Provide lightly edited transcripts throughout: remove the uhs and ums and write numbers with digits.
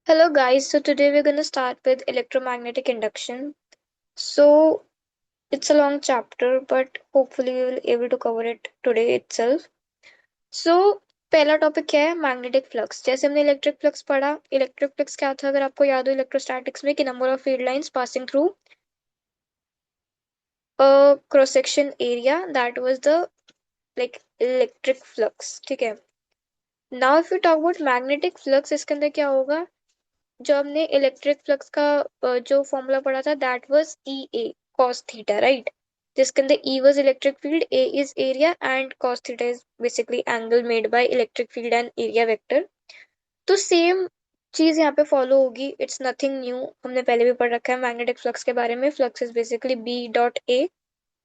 Hello guys, so today we're going to start with electromagnetic induction. So it's a long chapter, but hopefully we will able to cover it today itself. So पहला topic क्या है magnetic flux. जैसे हमने electric flux पढ़ा, electric flux क्या था अगर आपको याद हो इलेक्ट्रोस्टैटिक्स में कि number of field lines passing through a cross section area that was the like electric flux. ठीक है, now if you talk about magnetic flux, इसके अंदर क्या होगा। जो हमने इलेक्ट्रिक फ्लक्स का जो फॉर्मूला पढ़ा था that was E A cos theta, right. जिसके अंदर E was electric field, A is area and cos theta is basically angle made by electric field and area vector. तो सेम चीज यहाँ पे फॉलो होगी, इट्स नथिंग न्यू, हमने पहले भी पढ़ रखा है मैग्नेटिक फ्लक्स के बारे में। Flux is basically B dot A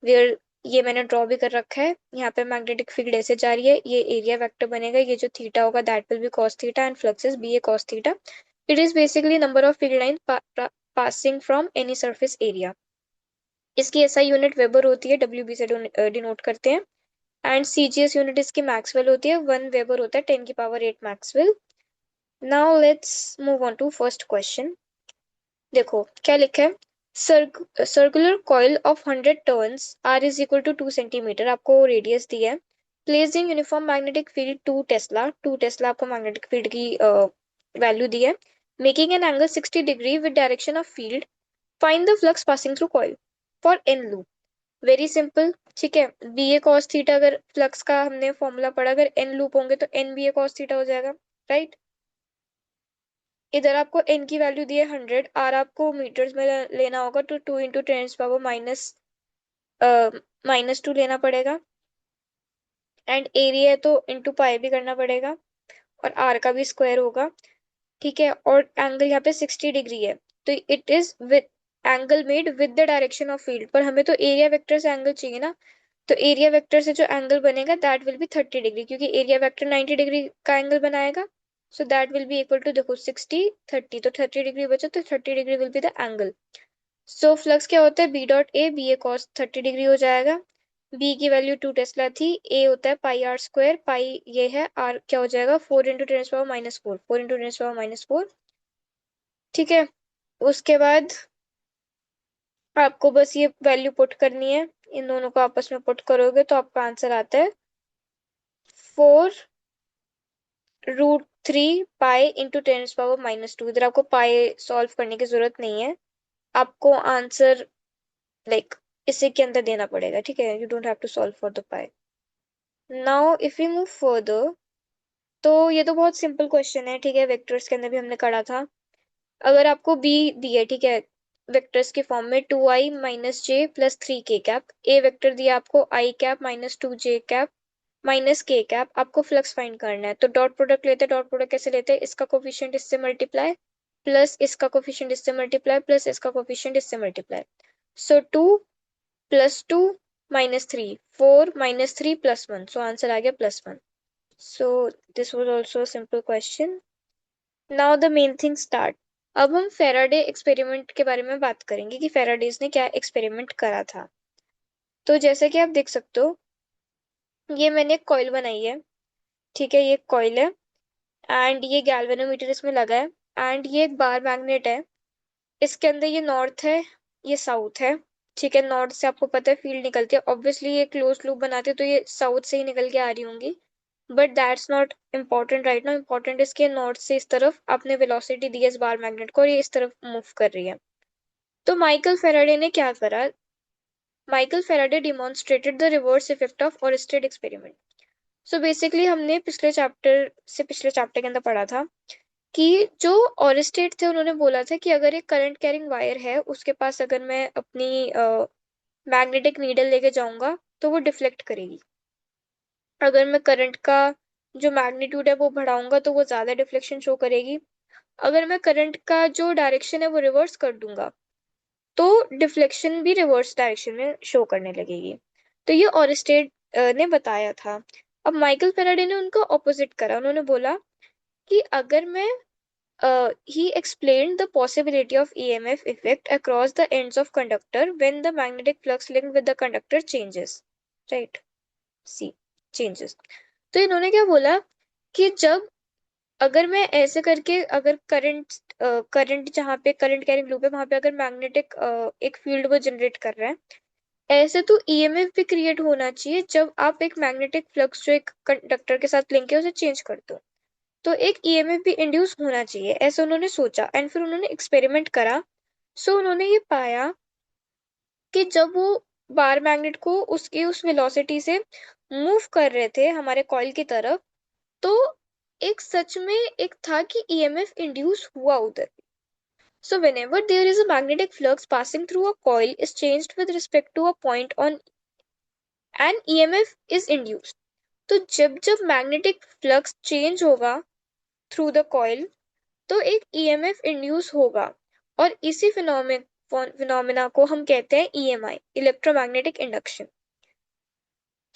where, ये मैंने ड्रॉ भी कर रखा है। यहाँ पे मैग्नेटिक फील्ड ऐसे जा रही है, ये एरिया वेक्टर बनेगा, ये जो थीटा होगा that will be cos theta and flux is B A cos theta. It is basically number of field line passing from any surface area. इसकी एसआई यूनिट वेबर होती है, डब्ल्यू बी से denote करते हैं। And CGS unit इसकी Maxwell होती है, 1 weber होता है 10⁸ Maxwell. Now let's move on to first question. देखो क्या लिखा है, circular coil of 100 turns are is equal to 2 centimetre, आपको रेडियस दी है। Placed in uniform magnetic field 2 tesla, 2 tesla आपको मैग्नेटिक फील्ड की वैल्यू दी है। Making an angle 60 degree with direction of field, find the flux passing through coil for N loop. Very simple, ठीक है। B A cos theta, अगर फ्लक्स का हमने फॉर्मूला पढ़ा, अगर एन लूप होंगे तो N B A cos theta हो जाएगा, राइट। इधर आपको एन की वैल्यू दी है 100, आर आपको मीटर्स में लेना होगा तो 2 × 10⁻⁻² -2 लेना पड़ेगा। एंड एरिया है तो इंटू पाई भी करना पड़ेगा, और आर का भी स्क्वायर होगा, ठीक है। और एंगल यहाँ पे 60 डिग्री है, तो it is with angle made with the direction of field, पर हमें तो एरिया वेक्टर से एंगल चाहिए ना। तो एरिया वेक्टर से जो एंगल बनेगा दैट विल बी 30 डिग्री, क्योंकि एरिया वेक्टर 90 डिग्री का एंगल बनाएगा। So that will be equal to, देखो 60 30, तो 30 डिग्री बचा, तो 30 degree will be the angle. So flux क्या होता है, B dot A B A cos 30 degree हो जाएगा। बी की वैल्यू 2 टेस्ला थी, ए होता है पाई आर स्क्वायर, पाई ये है, आर क्या हो जाएगा 4 × 10⁻⁻⁴, 4 × 10⁻⁻⁴। ठीक है, उसके बाद आपको बस ये वैल्यू पुट करनी है, इन दोनों को आपस में पुट करोगे तो आपका आंसर आता है 4√3 पाई × 10⁻⁻²। इधर आपको पाई सॉल्व करने की जरूरत नहीं है, आपको आंसर लाइक इसी के अंदर देना पड़ेगा, ठीक है। You don't have to solve for the pi. Now if you move further, तो ये तो बहुत सिंपल क्वेश्चन है, ठीक है। वेक्टर्स के अंदर भी हमने करा था। अगर आपको बी दी है, ठीक है, वेक्टर्स के फॉर्म में 2i - j + 3k कैप, ए वेक्टर दिया आपको i cap -2j cap -k cap, आपको फ्लक्स फाइंड करना है। तो डॉट प्रोडक्ट लेते हैं, डॉट प्रोडक्ट कैसे लेते हैं, इसका कोफिशिएंट इससे मल्टीप्लाई, प्लस इसका कोफिशिएंट इससे मल्टीप्लाई, प्लस इसका कोफिशिएंट इससे मल्टीप्लाई। सो 2 + 2 -3, 4 -3 +1, सो आंसर आ गया +1। So this was also a simple question. Now the main thing start. अब हम फेराडे एक्सपेरिमेंट के बारे में बात करेंगे कि फेराडेज ने क्या एक्सपेरिमेंट करा था। तो जैसे कि आप देख सकते हो, ये मैंने एक कॉइल बनाई है, ठीक है, ये कॉइल है एंड ये गैल्वेनोमीटर इसमें लगा है, एंड ये एक बार मैग्नेट है। इसके अंदर ये नॉर्थ है, ये साउथ है, ठीक है। नॉर्थ से आपको पता है फील्ड निकलती है, ऑब्वियसली ये क्लोज लूप बनाते तो ये साउथ से ही निकल के आ रही होंगी, but that's not important right ना। इम्पॉर्टेंट इसके नॉर्थ से इस तरफ आपने वेलोसिटी दी है इस बार मैग्नेट को, और ये इस तरफ मूव कर रही है। तो माइकल फेराडे ने क्या करा, Michael Faraday demonstrated the reverse effect of Oersted experiment. So basically हमने पिछले चैप्टर के अंदर पढ़ा था कि जो ओरिस्टेड थे उन्होंने बोला था कि अगर एक करंट कैरिंग वायर है उसके पास, अगर मैं अपनी मैग्नेटिक नीडल लेके जाऊंगा तो वो डिफ्लेक्ट करेगी। अगर मैं करंट का जो मैग्नीट्यूड है वो बढ़ाऊंगा तो वो ज्यादा डिफ्लेक्शन शो करेगी। अगर मैं करंट का जो डायरेक्शन है वो रिवर्स कर दूंगा तो डिफ्लेक्शन भी रिवर्स डायरेक्शन में शो करने लगेगी। तो ये ओरिस्टेड ने बताया था। अब माइकल फेराडे ने उनका ऑपोजिट करा, उन्होंने बोला कि अगर मैं he explained the possibility of EMF effect across the ends of conductor when the magnetic flux linked with the conductor changes, right, see, changes। तो इन्होंने क्या बोला कि जब, अगर मैं ऐसे करके अगर करंट करंट जहाँ पे करंट कैरिंग लूप है वहां पे अगर मैग्नेटिक एक फील्ड वो जनरेट कर रहा है, ऐसे तो ईएमएफ भी क्रिएट होना चाहिए जब आप एक मैग्नेटिक फ्लक्स जो एक कंडक्टर के साथ लिंक है उसे चेंज करते हो। तो एक ईएमएफ भी इंड्यूस होना चाहिए, ऐसा उन्होंने सोचा एंड फिर उन्होंने एक्सपेरिमेंट करा। सो उन्होंने ये पाया कि जब वो बार मैग्नेट को उसकी उस वेलोसिटी से मूव कर रहे थे हमारे कॉइल की तरफ, तो एक सच में एक था कि ईएमएफ इंड्यूस हुआ उधर। So whenever there is a magnetic flux passing through a coil is changed with respect to a point on an EMF is induced. तो जब जब मैग्नेटिक फ्लक्स चेंज होगा थ्रू द कॉइल तो एक EMF induce होगा, और इसी phenomena को हम कहते हैं ईएमआई, इलेक्ट्रोमैग्नेटिक इंडक्शन।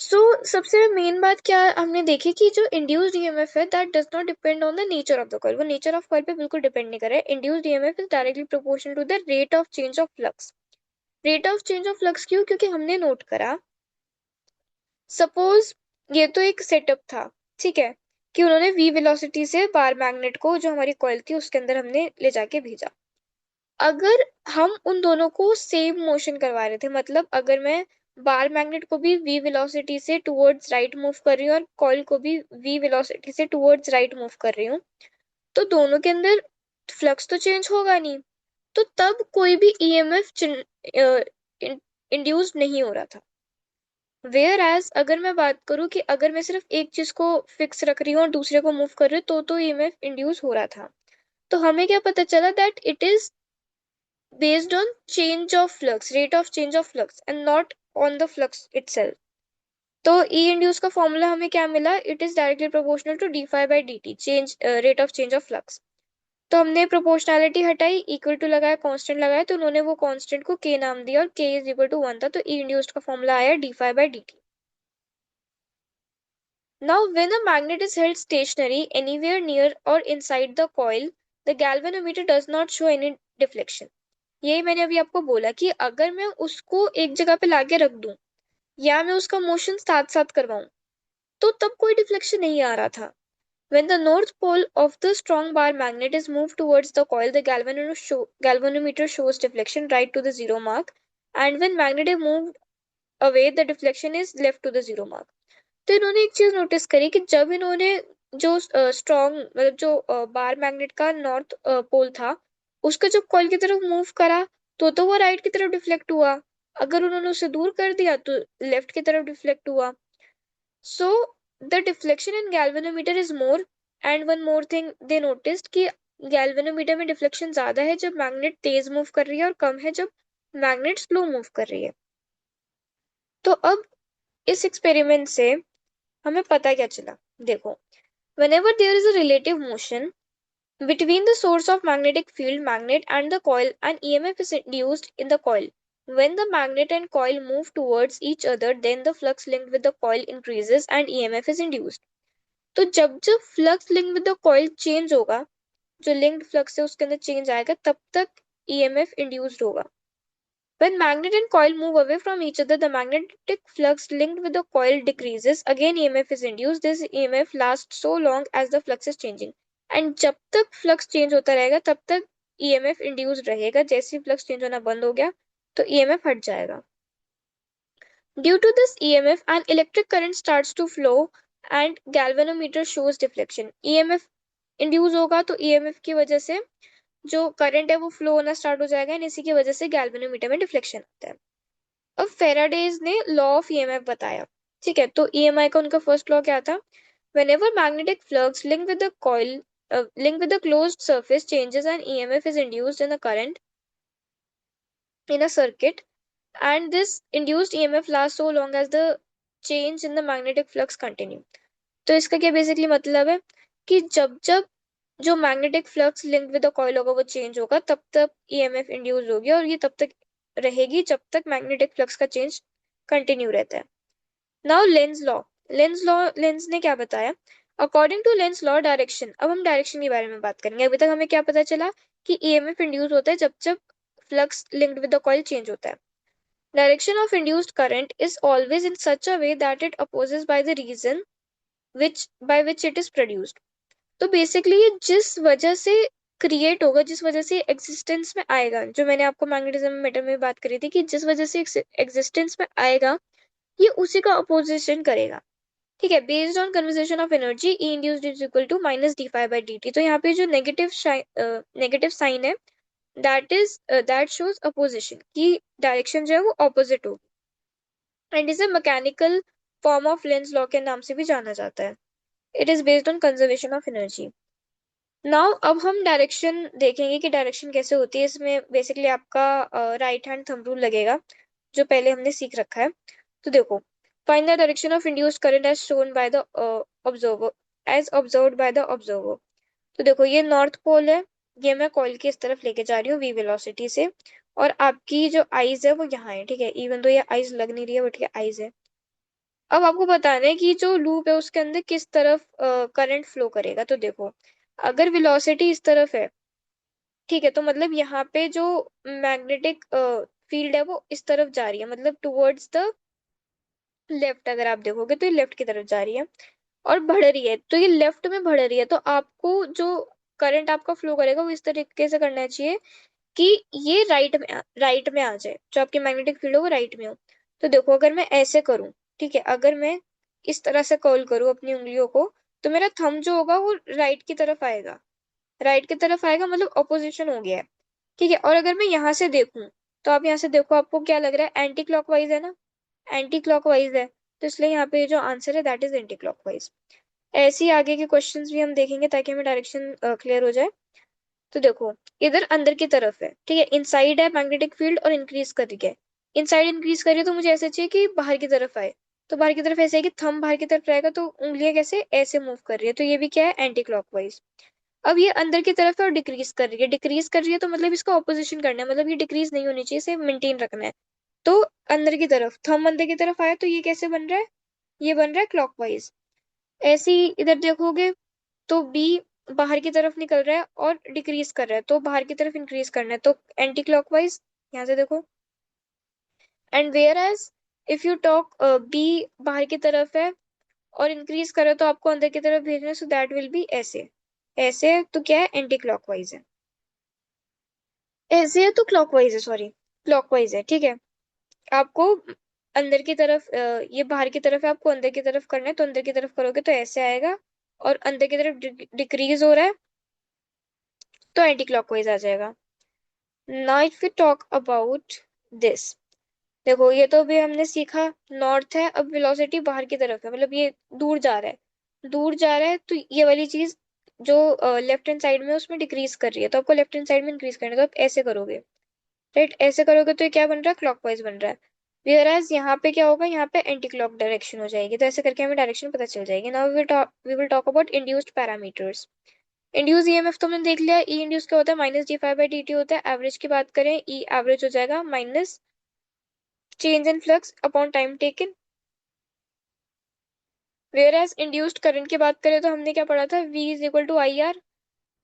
सो सबसे मेन बात क्या हमने देखी कि जो इंड्यूस्ड ईएमएफ है that does not depend on the nature of the coil, वो नेचर ऑफ कॉइल पे बिल्कुल डिपेंड नहीं कर रहा है। Induced EMF is directly proportional to the rate of change of flux. Rate of change of flux क्यों? क्योंकि हमने नोट करा, सपोज ये तो एक सेटअप था, ठीक है, कि उन्होंने वी वेलोसिटी से बार मैग्नेट को जो हमारी कॉइल थी उसके अंदर हमने ले जाके भेजा। अगर हम उन दोनों को सेम मोशन करवा रहे थे, मतलब अगर मैं बार मैग्नेट को भी वी वेलोसिटी से टुवर्ड्स राइट मूव कर रही हूँ और कॉइल को भी वी वेलोसिटी से टुवर्ड्स राइट मूव कर रही हूँ, तो दोनों के अंदर फ्लक्स तो चेंज होगा नहीं, तो तब कोई भी ईएमएफ इंड्यूस नहीं हो रहा था। वेयर एज अगर मैं बात करूं कि अगर मैं सिर्फ एक चीज को फिक्स रख रही हूँ और दूसरे को मूव कर रही हूँ तो ईएमएफ इंड्यूस हो रहा था। तो हमें क्या पता चला that it is based on change of flux, rate of change of flux and not on the flux itself. तो E induce का फॉर्मूला हमें क्या मिला? It is directly proportional to d phi by D t, change rate of change of flux. तो हमने proportionality हटाई, equal to लगाया, constant लगाया, तो उन्होंने वो कांस्टेंट को k नाम दिया और k इज इक्वल टू 1 था, तो E induced का फॉर्मूला आया d phi by D t. Now when a magnet is held stationary anywhere near or inside the coil, the galvanometer does not show any deflection. यही मैंने अभी आपको बोला कि अगर मैं उसको एक जगह पे लाके रख दूं या मैं उसका मोशन साथ साथ करवाऊं तो तब कोई डिफ्लेक्शन नहीं आ रहा था। When the north pole of the strong bar magnet is moved towards the coil, the galvanometer shows deflection right to the zero mark, and when magnet is moved away, the deflection is left to the zero mark. तो इन्होंने एक चीज notice करी कि जब इन्होंने जो strong मतलब जो बार मैग्नेट का नॉर्थ पोल था उसका जब कॉइल की तरफ मूव करा तो वो राइट की तरफ डिफ्लेक्ट हुआ, अगर उन्होंने उसे दूर कर दिया तो लेफ्ट की तरफ डिफ्लेक्ट हुआ। So the deflection in galvanometer is more, and one more thing they noticed कि गैल्वेनोमीटर में डिफ्लेक्शन ज्यादा है जब मैग्नेट तेज मूव कर रही है और कम है जब मैग्नेट स्लो मूव कर रही है। तो अब इस एक्सपेरिमेंट से हमें पता क्या चला? देखो, whenever there is a relative motion between the source of magnetic field magnet and the coil, an EMF is induced in the coil. When the magnet and coil move towards each other, then the flux linked with the coil increases and EMF is induced. तो जब जब flux link with the coil change होगा, जो linked flux है उसके अंदर change आएगा, तब तक EMF इंड्यूस्ड होगा। When magnet and coil move away from each other, the magnetic flux linked with the coil decreases. Again, EMF is induced. This EMF lasts so long as the flux is changing. And जब तक flux change होता रहेगा तब तक EMF induced रहेगा। जैसे ही flux change होना बंद हो गया तो EMF हट जाएगा। Due to this EMF, an electric current starts to flow and galvanometer shows deflection. EMF induce होगा तो EMF की वजह से जो करंट है वो फ्लो होना स्टार्ट हो जाएगा, इसी की वजह से गैल्वेनोमीटर में डिफ्लेक्शन आता है। अब फेराडेज ने लॉ ऑफ ईएमएफ बताया, ठीक है, तो ईएमआई का उनका फर्स्ट लॉ क्या था? Whenever magnetic flux link with the coil link with the closed surface changes and EMF is induced in the current in a circuit, and this induced EMF lasts so long as the change in the magnetic flux continue. तो इसका क्या basically मतलब है कि जब जब जो magnetic flux link with the coil होगा वो चेंज होगा तब तक ईएमएफ इंड्यूस होगी, और ये तब तक रहेगी जब तक मैग्नेटिक फ्लक्स का चेंज कंटिन्यू रहता है। नाउ लेंज ने क्या बताया? According to Lenz law direction, अब हम डायरेक्शन के बारे में बात करेंगे। अभी तक हमें क्या पता चला कि ईएमएफ इंड्यूस होता है जब जब flux linked with the coil change होता है। Direction of induced current is always in such a way that it opposes by the reason by which it is produced. तो बेसिकली ये जिस वजह से क्रिएट होगा, जिस वजह से एग्जिस्टेंस में आएगा, जो मैंने आपको मैग्नेटिज्म मेटर में बात करी थी कि जिस वजह से एग्जिस्टेंस में आएगा ये उसी का अपोजिशन करेगा। ठीक है, based on conversation of energy E induced is equal to minus D phi by D T. तो यहाँ पे जो नेगेटिव साइन है दैट शोज अपोजिशन की डायरेक्शन जो है वो ऑपोजिट होगी, एंड इसे mechanical form of Lenz law के नाम से भी जाना जाता है। It is based on conservation of energy. Now अब हम डायरेक्शन देखेंगे कि डायरेक्शन कैसे होती है। इसमें बेसिकली आपका राइट हैंड थंब रूल लगेगा जो पहले हमने सीख रखा है। तो देखो, find the direction of induced current as shown by the observer, as observed by the observer. तो देखो ये नॉर्थ पोल है, ये मैं कॉइल की इस तरफ लेके जा रही हूँ वी वेलोसिटी से, और आपकी जो आईज है वो यहाँ है। ठीक है, इवन तो ये आईज लग नहीं रही है बट ये आईज है। अब आपको बताना है कि जो लूप है उसके अंदर किस तरफ करंट फ्लो करेगा। तो देखो, अगर वेलोसिटी इस तरफ है, ठीक है, तो मतलब यहाँ पे जो मैग्नेटिक फील्ड है वो इस तरफ जा रही है, मतलब टुवर्ड्स द लेफ्ट। अगर आप देखोगे तो ये लेफ्ट की तरफ जा रही है और बढ़ रही है, तो ये लेफ्ट में बढ़ रही है। तो आपको जो करंट आपका फ्लो करेगा वो इस तरीके से करना चाहिए कि ये राइट में आ जाए, जो आपकी मैग्नेटिक फील्ड हो वो राइट में हो। तो देखो, अगर मैं ऐसे करूं, ठीक है, अगर मैं इस तरह से कर्ल करूं अपनी उंगलियों को, तो मेरा थंब जो होगा वो राइट की तरफ आएगा, राइट की तरफ आएगा, मतलब ऑपोजिशन हो गया है। ठीक है, और अगर मैं यहाँ से देखूं, तो आप यहाँ से देखो, आपको क्या लग रहा है, एंटी क्लॉकवाइज है ना, एंटी क्लॉकवाइज है, तो इसलिए यहाँ पे जो आंसर है दैट इज एंटी क्लॉकवाइज। ऐसे ही आगे के क्वेश्चंस भी हम देखेंगे ताकि हमें डायरेक्शन क्लियर हो जाए। तो देखो, इधर अंदर की तरफ है, ठीक है, इनसाइड है मैग्नेटिक फील्ड और इंक्रीज कर रही है। इनसाइड इंक्रीज कर रही है तो मुझे ऐसा चाहिए कि बाहर की तरफ आए। तो बाहर की तरफ ऐसे है कि थंब बाहर की तरफ रहेगा, तो उंगलियां कैसे ऐसे मूव कर रही है, तो ये भी क्या है, एंटी क्लॉकवाइज। अब ये अंदर की तरफ है और डिक्रीज कर रही है, डिक्रीज कर रही है तो मतलब इसका ऑपोजिशन करना है, मतलब ये डिक्रीज नहीं होनी चाहिए, इसे मेंटेन रखना है। तो अंदर की तरफ, थंब अंदर की तरफ आया तो ये कैसे बन रहा है, ये बन रहा है क्लॉकवाइज। ऐसे ही इधर देखोगे तो बी बाहर की तरफ निकल रहा है और डिक्रीज कर रहा है, तो बाहर की तरफ इंक्रीज करना है, तो एंटी क्लॉकवाइज। यहाँ से देखो, and whereas if you talk B बाहर की तरफ है और इंक्रीज करे तो आपको अंदर की तरफ भेजना है, सो दैट विल बी ऐसे। ऐसे तो क्या है, एंटी क्लॉकवाइज है। ऐसे है तो क्लॉकवाइज है, सॉरी, क्लॉकवाइज है। ठीक है, आपको अंदर की तरफ ये बाहर की तरफ है, आपको अंदर की तरफ करना है, तो अंदर की तरफ करोगे तो ऐसे आएगा, और अंदर की तरफ डिक्रीज हो रहा है तो एंटी क्लॉकवाइज आ जाएगा। Now if we talk about this, देखो ये तो भी हमने सीखा, नॉर्थ है, अब वेलोसिटी बाहर की तरफ है, मतलब ये दूर जा रहा है, दूर जा रहा है, तो ये वाली चीज जो लेफ्ट हैंड साइड में है, उसमें डिक्रीज कर रही है, तो आपको लेफ्ट हैंड साइड में इंक्रीज करना है, तो आप ऐसे करोगे, राइट, ऐसे करोगे तो ये क्या बन रहा है, क्लॉकवाइज बन रहा है। वेयरएज यहाँ पे क्या होगा, यहाँ पे एंटी क्लॉक डायरेक्शन हो जाएगी, तो ऐसे करके हमें डायरेक्शन पता चल जाएगी। Now we will talk about induced parameters. Induce EMF तो मैंने देख लिया, ई इंड्यूस क्या होता है, minus D phi by D t होता है। एवरेज की बात करें, ई एवरेज हो जाएगा minus change in flux upon time taken. Whereas induced current की बात करें तो हमने क्या पढ़ा था, V is equal to I R.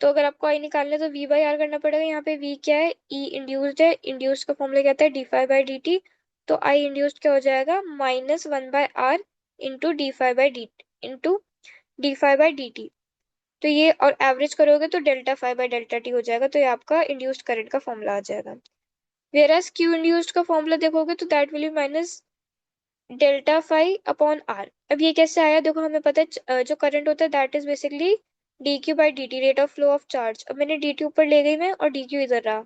तो अगर आपको आई निकालना है तो V बाई आर करना पड़ेगा। यहाँ पे V क्या है, E इंड्यूस्ड है, इंड्यूस्ड का फॉर्मूला कहता है d phi by D T. तो आई इंड्यूस्ड क्या हो जाएगा, minus one by R into d phi by d into d phi by D T. तो ये और एवरेज करोगे तो delta phi by delta t हो जाएगा, तो ये आपका इंड्यूस्ड करंट का फॉर्मूला आ जाएगा। वेराज क्यू इंड्यूस्ड का फॉर्मूला देखोगे तो that will be minus delta phi upon R. अब ये कैसे आया, देखो हमें पता है जो करंट होता है that is basically D Q by D T, rate of flow of charge. अब मैंने डी टी ऊपर ले गई मैं और डी क्यू इधर रहा।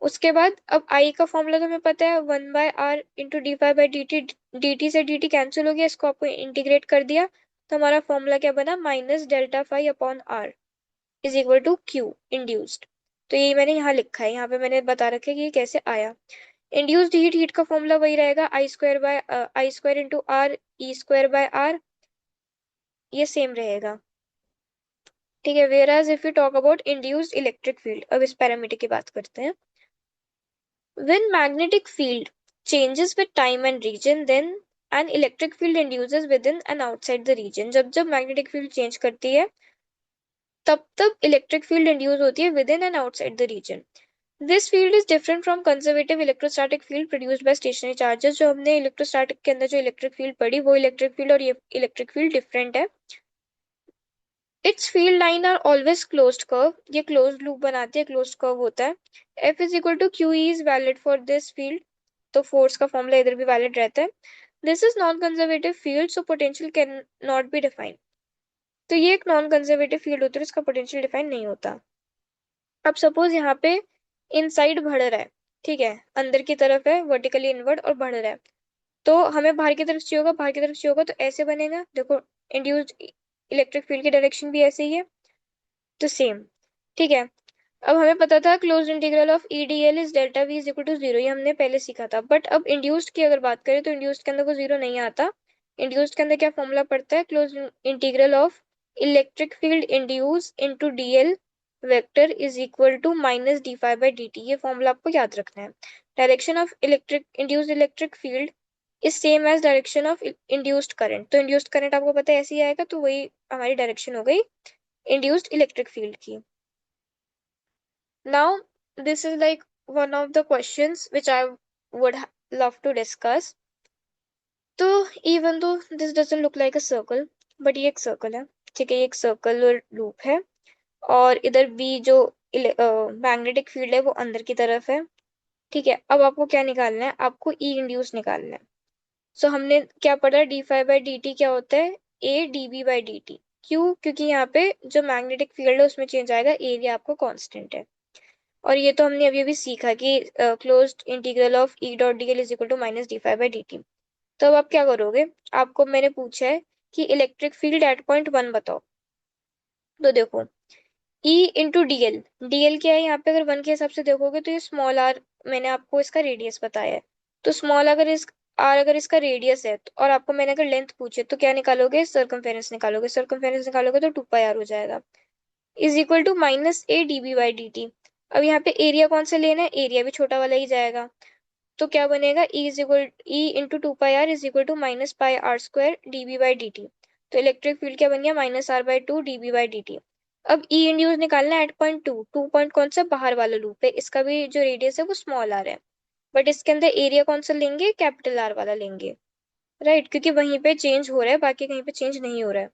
उसके बाद अब आई का फॉर्मूला तो हमें पता है, one by R into d phi by D t. D t से डी टी कैंसिल हो गया, इसको आपको इंटीग्रेट कर दिया, तो हमारा फॉर्मूला क्या बना, minus delta phi upon R is equal to Q induced. तो ये मैंने यहाँ लिखा है, यहाँ पे मैंने बता रखा है कि ये कैसे आया। इंड्यूस्ड हीट, हीट का फॉर्मूला वही रहेगा, I square into R E square by R, ये सेम रहेगा। ठीक है, whereas if you talk about induced electric field, अब इस पैरामीटर की बात करते हैं। When magnetic field changes with time and region, then an electric field induces within and outside the region. जब जब मैग्नेटिक फील्ड चेंज करती है तब तब इलेक्ट्रिक फील्ड इंड्यूस होती है within and outside the region. This field is different from conservative electrostatic field produced by stationary charges. जो हमने इलेक्ट्रोस्टैटिक के अंदर जो इलेक्ट्रिक फील्ड पढ़ी वो इलेक्ट्रिक फील्ड और ये इलेक्ट्रिक फील्ड डिफरेंट है। Its field line are always closed curve, ये क्लोज्ड लूप बनाती है, क्लोज्ड कर्व होता है। F is equal to Q is valid for this field, तो फोर्स का फॉर्मूला इधर भी वैलिड रहता है। This is non conservative field so potential can not be defined, तो ये एक नॉन कंजर्वेटिव फील्ड होती है, इसका पोटेंशियल डिफाइन नहीं होता। अब सपोज यहाँ पे इनसाइड बढ़ रहा है, ठीक है, अंदर की तरफ है वर्टिकली इनवर्ड और बढ़ रहा है, तो हमें बाहर की तरफ चाहिए होगा, बाहर की तरफ चाहिए होगा तो ऐसे बनेगा, देखो इंड्यूस्ड इलेक्ट्रिक फील्ड की डायरेक्शन भी ऐसे ही है, तो सेम, ठीक है। अब हमें पता था close integral of E d l is delta V is equal to zero, ये हमने पहले सीखा था। बट अब इंड्यूस्ड की अगर बात करें तो इंड्यूस्ड के अंदर को जीरो नहीं आता। इंड्यूस्ड के अंदर क्या फॉर्मूला पड़ता है, close integral of electric field induce into d l vector is equal to minus d phi by D t, ये फॉर्मूला आपको याद रखना है। Direction of electric induced electric field is same as direction of induced current, तो induced current आपको पता है ऐसे ही आएगा, तो वही हमारी डायरेक्शन हो गई इंड्यूस्ड इलेक्ट्रिक फील्ड की। Now, this is like one of the questions which I would love to discuss. तो even though this doesn't look like a circle, but ये एक circle है, ठीक है, ये एक circular loop है, और इधर भी जो मैग्नेटिक फील्ड है वो अंदर की तरफ है, ठीक है। अब आपको क्या निकालना है, आपको ई इंड्यूस निकालना है। सो हमने क्या पढ़ा, d phi by D t क्या होता है, A d B by D t. क्यों, क्योंकि यहाँ पे जो मैग्नेटिक फील्ड है उसमें चेंज आएगा, एरिया आपको कांस्टेंट है। और ये तो हमने अभी अभी सीखा कि closed integral of E dot d l is equal to minus d phi by D T. तो अब आप क्या करोगे, आपको मैंने पूछा है कि electric field at point one बताओ, तो देखो E into D L, D L क्या है यहाँ पे, अगर वन के हिसाब से देखोगे तो ये स्मॉल आर, मैंने आपको इसका रेडियस बताया है, तो स्मॉल अगर इस आर अगर इसका रेडियस है तो, और आपको मैंने अगर लेंथ पूछे तो क्या निकालोगे, सर्कमफेरेंस निकालोगे, सर्कमफेरेंस निकालोगे तो टू पाई आर हो जाएगा, is equal to minus A d B by D T. अब यहाँ पे एरिया कौन सा लेना है, एरिया भी छोटा वाला ही जाएगा, तो क्या बनेगा, E is equal E into two pi R is equal to minus pi R square D B by D T. तो इलेक्ट्रिक फील्ड क्या बन गया, minus R by two D B by D T. अब E induce निकालना है at point two, two point कौन सा, बाहर वाला लूप है, इसका भी जो रेडियस है वो स्मॉल आर है, बट इसके अंदर एरिया कौन सा लेंगे, कैपिटल आर वाला लेंगे, राइट, क्योंकि वहीं पे चेंज हो रहा है, बाकी कहीं पे चेंज नहीं हो रहा है,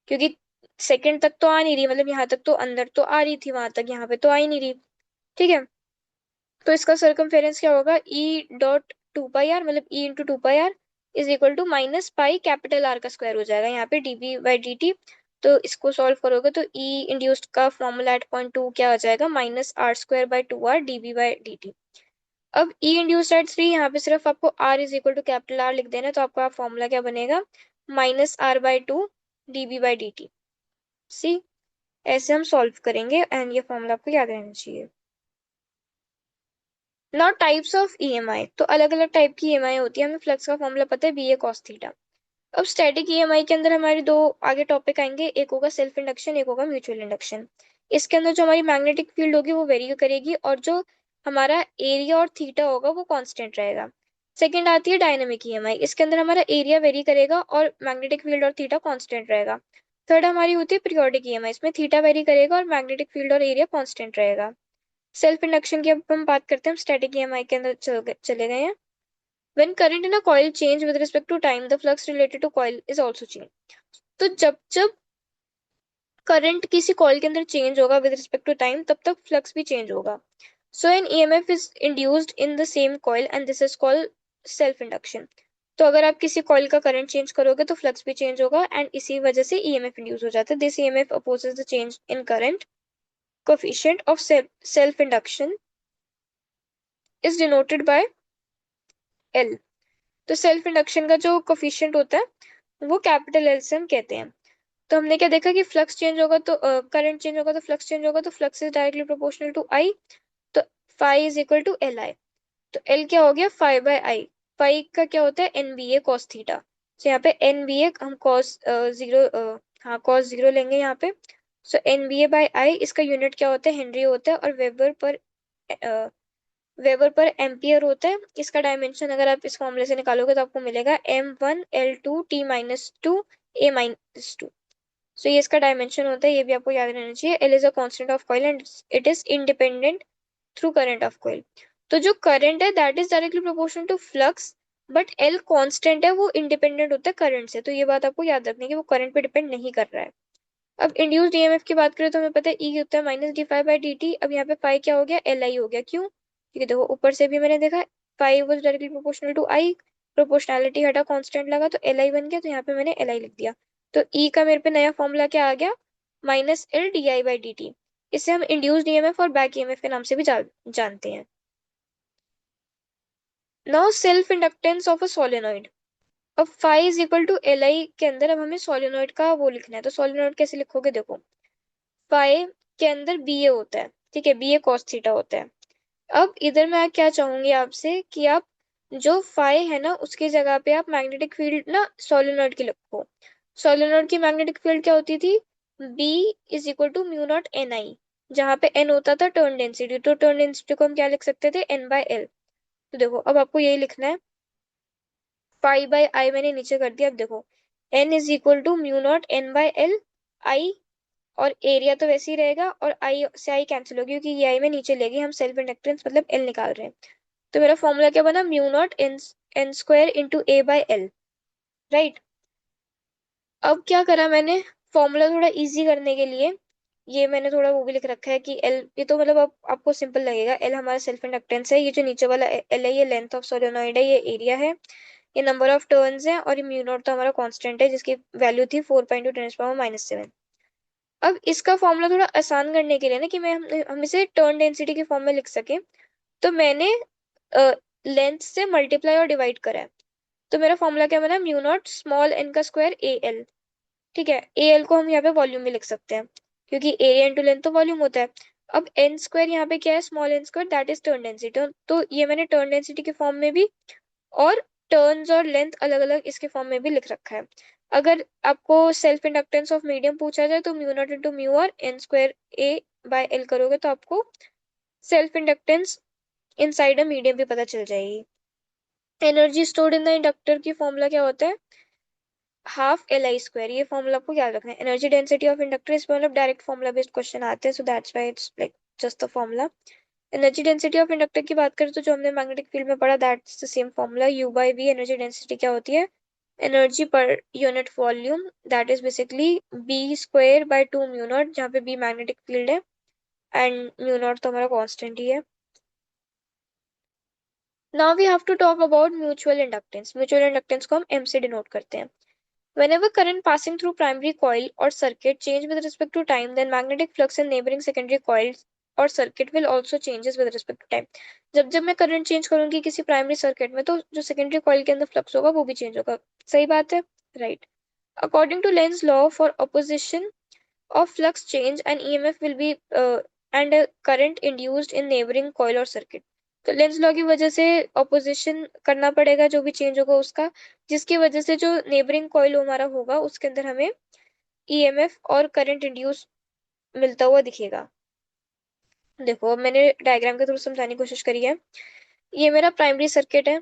क्योंकि सेकंड तक तो आ नहीं रही, मतलब यहाँ तक तो अंदर तो आ रही थी, वहां तक यहाँ पे तो आ ही नहीं रही, ठीक है। तो इसका सर्कमफेरेंस क्या होगा, E dot two pi R, मतलब E into two pi R is equal to minus pi capital R का स्क्वायर हो जाएगा, यहाँ पे डीबी बाई डी टी। तो इसको सॉल्व करोगे तो ई इंड्यूस्ड का फॉर्मूला एट पॉइंट टू क्या हो जाएगा, minus R square by two R D B by D T. अब ई इंड्यूस्ड एट थ्री, यहाँ पे सिर्फ आपको R is equal to capital R लिख देना, तो आपका फॉर्मूला क्या बनेगा, minus R by two D B by D T. See, ऐसे हम सॉल्व करेंगे, एंड ये फॉर्मूला आपको याद रहना चाहिए। नाउ टाइप्स ऑफ ईएमआई, तो अलग अलग टाइप की ईएमआई होती है, हमें फ्लक्स का फॉर्मूला पता है, बी ए कॉस थीटा। अब स्टैटिक ईएमआई के अंदर हमारे दो आगे टॉपिक आएंगे, एक होगा सेल्फ इंडक्शन, एक होगा म्यूचुअल इंडक्शन। इसके अंदर जो हमारी मैग्नेटिक फील्ड होगी वो वेरी करेगी, और जो हमारा एरिया और थीटा होगा वो कांस्टेंट रहेगा। सेकंड आती है डायनेमिक ईएमआई, इसके अंदर हमारा एरिया वेरी करेगा और मैग्नेटिक फील्ड और थीटा कांस्टेंट रहेगा। थर्ड हमारी होती है पीरियोडिक ईएमआई, इसमें थीटा वेरी करेगा और मैग्नेटिक फील्ड और एरिया कांस्टेंट रहेगा। सेल्फ इंडक्शन की अब हम बात करते हैं, हम स्टैटिक ईएमआई के अंदर चले गए हैं। When current in a coil change with respect to time, the flux related to coil is also changed. तो जब जब करंट किसी कॉइल के अंदर चेंज होगा विद रिस्पेक्ट टू टाइम, तब तक फ्लक्स भी चेंज होगा। So an EMF is induced in the same coil and this is called self induction. तो अगर आप किसी कॉइल का करंट चेंज करोगे तो फ्लक्स भी चेंज होगा, एंड इसी वजह से ईएमएफ इंड्यूस हो जाता है। This EMF opposes the change in current, coefficient of self induction is denoted by L. तो सेल्फ इंडक्शन का जो कोफिशिएंट होता है वो कैपिटल एल से हम कहते हैं। तो हमने क्या देखा कि फ्लक्स चेंज होगा तो करंट चेंज होगा तो फ्लक्स चेंज होगा, तो flux is directly proportional to I, तो phi is equal to L I. तो एल क्या हो गया, फाई बाय आई। फाई का क्या होता है, N B A cos theta. तो यहाँ पे एन बी ए हम कॉस जीरो, हाँ कॉस जीरो लेंगे यहाँ पे। सो एन बी ए बाय आई, इसका यूनिट क्या होता है, हेनरी होता है, और वेबर पर एम्पियर होता है। इसका डायमेंशन अगर आप इस फॉर्मूले से निकालोगे तो आपको मिलेगा M1L2T-2 A-2। सो ये इसका डायमेंशन होता है, ये भी आपको याद रहना चाहिए। L is a constant of coil and it is independent through current of coil. तो जो करंट है that is directly proportional to flux, but L constant है, वो इंडिपेंडेंट होता है करंट से। तो ये बात आपको याद रखनी है कि वो करंट पे डिपेंड नहीं कर रहा है। अब इंड्यूस्ड ईएमएफ की बात करें तो हमें पता है ई होता है minus D phi by D T. अब यहाँ पे फाइव क्या हो गया, एल आई हो गया। क्यों? क्योंकि देखो ऊपर से भी मैंने देखा five was directly proportional to I, proportionality हटा कांस्टेंट लगा तो एल आई बन गया, तो यहाँ पे मैंने एल आई लिख दिया। तो ई का मेरे पे नया फॉर्मूला क्या आ गया, minus L D I by D T. इसे हम इंड्यूस्ड ईएमएफ और बैक ईएमएफ के नाम से भी जानते हैं। Now self inductance of a solenoid. अब phi is equal to L I के अंदर अब हमें सोलेनोइड का वो लिखना है, तो सोलेनोइड कैसे लिखोगे, देखो फाइव के अंदर बी ए होता है, ठीक है, बी ए कॉस थीटा होता है। अब इधर मैं क्या चाहूंगी आपसे कि आप जो फाइव है ना उसकी जगह पे आप मैग्नेटिक फील्ड ना सोलेनोइड की लिखो। सोलेनोइड की मैग्नेटिक फील्ड क्या होती थी, B is equal to mu naught N I, जहाँ पे एन होता था टर्न डेंसिटी, तो टर्न डेंसिटी को हम क्या लिख सकते थे, एन बाय एल। तो देखो अब आपको यही लिखना है, फाइव बाई आई मैंने नीचे कर दिया। अब देखो N is equal to mu naught N by L I, और एरिया तो वैसे ही रहेगा और आई से आई कैंसिल होगी क्योंकि ये आई में नीचे लेगी, हम सेल्फ इंडक्टेंस मतलब एल निकाल रहे हैं। तो मेरा फॉर्मूला क्या बना, mu naught N N square into A by L, right. अब क्या करा मैंने, फॉर्मूला थोड़ा इजी करने के लिए ये मैंने थोड़ा वो भी लिख रखा है कि एल, ये तो मतलब अब आपको सिंपल लगेगा, एल हमारा सेल्फ इंडक्टेंस है, ये जो नीचे वाला एल है ये लेंथ ऑफ सोलेनोइड है, ये एरिया है, ये नंबर ऑफ टर्न्स है, और ये म्यू नॉट तो हमारा कांस्टेंट है जिसकी वैल्यू थी 4.2 × 10⁻⁷। अब इसका फॉर्मूला थोड़ा आसान करने के लिए ना कि हम इसे टर्न डेंसिटी के फॉर्म में लिख सके, तो मैंने लेंथ से मल्टीप्लाई और डिवाइड करा है। तो मेरा फॉर्मूला क्या बना, म्यू नॉट स्मॉल एन का स्क्वायर ए एल, ठीक है। ए एल को हम यहाँ पे वॉल्यूम में लिख सकते हैं क्योंकि एरिया इंटू लेंथ तो वॉल्यूम होता है। अब एन स्क्वायर यहाँ पे क्या है, small N square, that is turn density, तो ये मैंने टर्न डेंसिटी के फॉर्म में भी और टर्न्स और लेंथ अलग अलग इसके फॉर्म में भी लिख रखा है। अगर आपको सेल्फ इंडक्टेंस ऑफ मीडियम पूछा जाए तो म्यू नॉट इंटू म्यू और N square A by L करोगे तो आपको self inductance inside a medium भी पता चल जाएगी। Energy stored in the inductor की फॉर्मूला क्या होता है, हाफ एल आई स्क्वायर, ये फॉर्मूला आपको याद रखना है। एनर्जी डेंसिटी ऑफ इंडक्टर, इस मतलब डायरेक्ट फॉर्मूला बेस्ड क्वेश्चन आते हैं, so that's why it's like just the formula. Energy density of inductor की बात करें तो जो हमने मैग्नेटिक फील्ड में पढ़ा that's the same formula, U by V. Energy density क्या होती है, energy per unit volume, that is basically B square by two mu naught, जहाँ पे बी मैग्नेटिक फील्ड है एंड म्यू नॉट तो हमारा कांस्टेंट ही है। Now we have to talk about mutual inductance. Mutual inductance को हम एम से डिनोट करते हैं। Whenever current passing through primary coil or circuit change with respect to time, then magnetic flux in neighboring secondary coils और circuit will also changes with respect to time. जब जब मैं current change करूंगी किसी primary circuit में तो जो secondary coil के अंदर फ्लक्स होगा वो भी चेंज होगा। सही बात है, right. According to Lenz law, for opposition of flux change and EMF will be and a current induced in neighboring coil or circuit. तो लेंस लॉ की वजह से ऑपोजिशन करना पड़ेगा जो भी चेंज होगा उसका, जिसकी वजह से जो नेबरिंग कॉइल हमारा होगा उसके अंदर हमें ईएमएफ और करंट इंड्यूस मिलता हुआ दिखेगा। देखो अब मैंने डायग्राम के थ्रू समझाने की कोशिश करी है। ये मेरा प्राइमरी सर्किट है,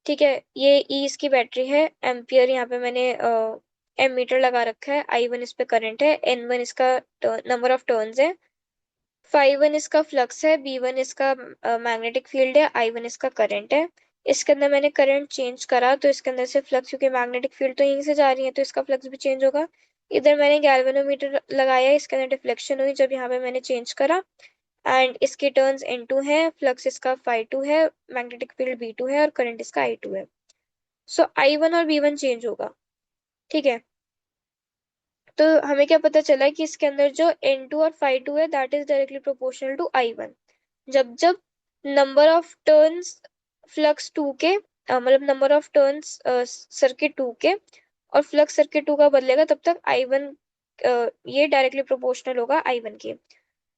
ठीक है, ये ई इसकी बैटरी है, एम्पियर यहाँ पे मैंने एम मीटर लगा रखा है, आई वन इस पे करंट है, एन वन इसका नंबर ऑफ टर्न्स है, फाई वन इसका फ्लक्स है, बी वन इसका मैग्नेटिक फील्ड है, आई वन इसका करंट है। इसके अंदर मैंने करंट चेंज करा तो इसके अंदर से फ्लक्स, क्योंकि मैग्नेटिक फील्ड तो यहीं से जा रही है तो इसका फ्लक्स भी चेंज होगा। इधर मैंने गैल्वेनोमीटर लगाया, इसके अंदर डिफ्लेक्शन हुई जब यहाँ पे मैंने चेंज करा, एंड इसके टर्न्स एन टू है, फ्लक्स इसका फाई टू है, मैग्नेटिक फील्ड बी टू है और करंट इसका आई टू है। सो आई वन और बी वन चेंज होगा, ठीक है। तो हमें क्या पता चला कि इसके अंदर जो एन टू और फाई टू है that is directly proportional to I one. जब जब number of turns flux two के मतलब number of turns circuit two के और फ्लक्स सर्किट टू का बदलेगा तब तक आई वन ये डायरेक्टली प्रोपोर्शनल होगा आई वन के।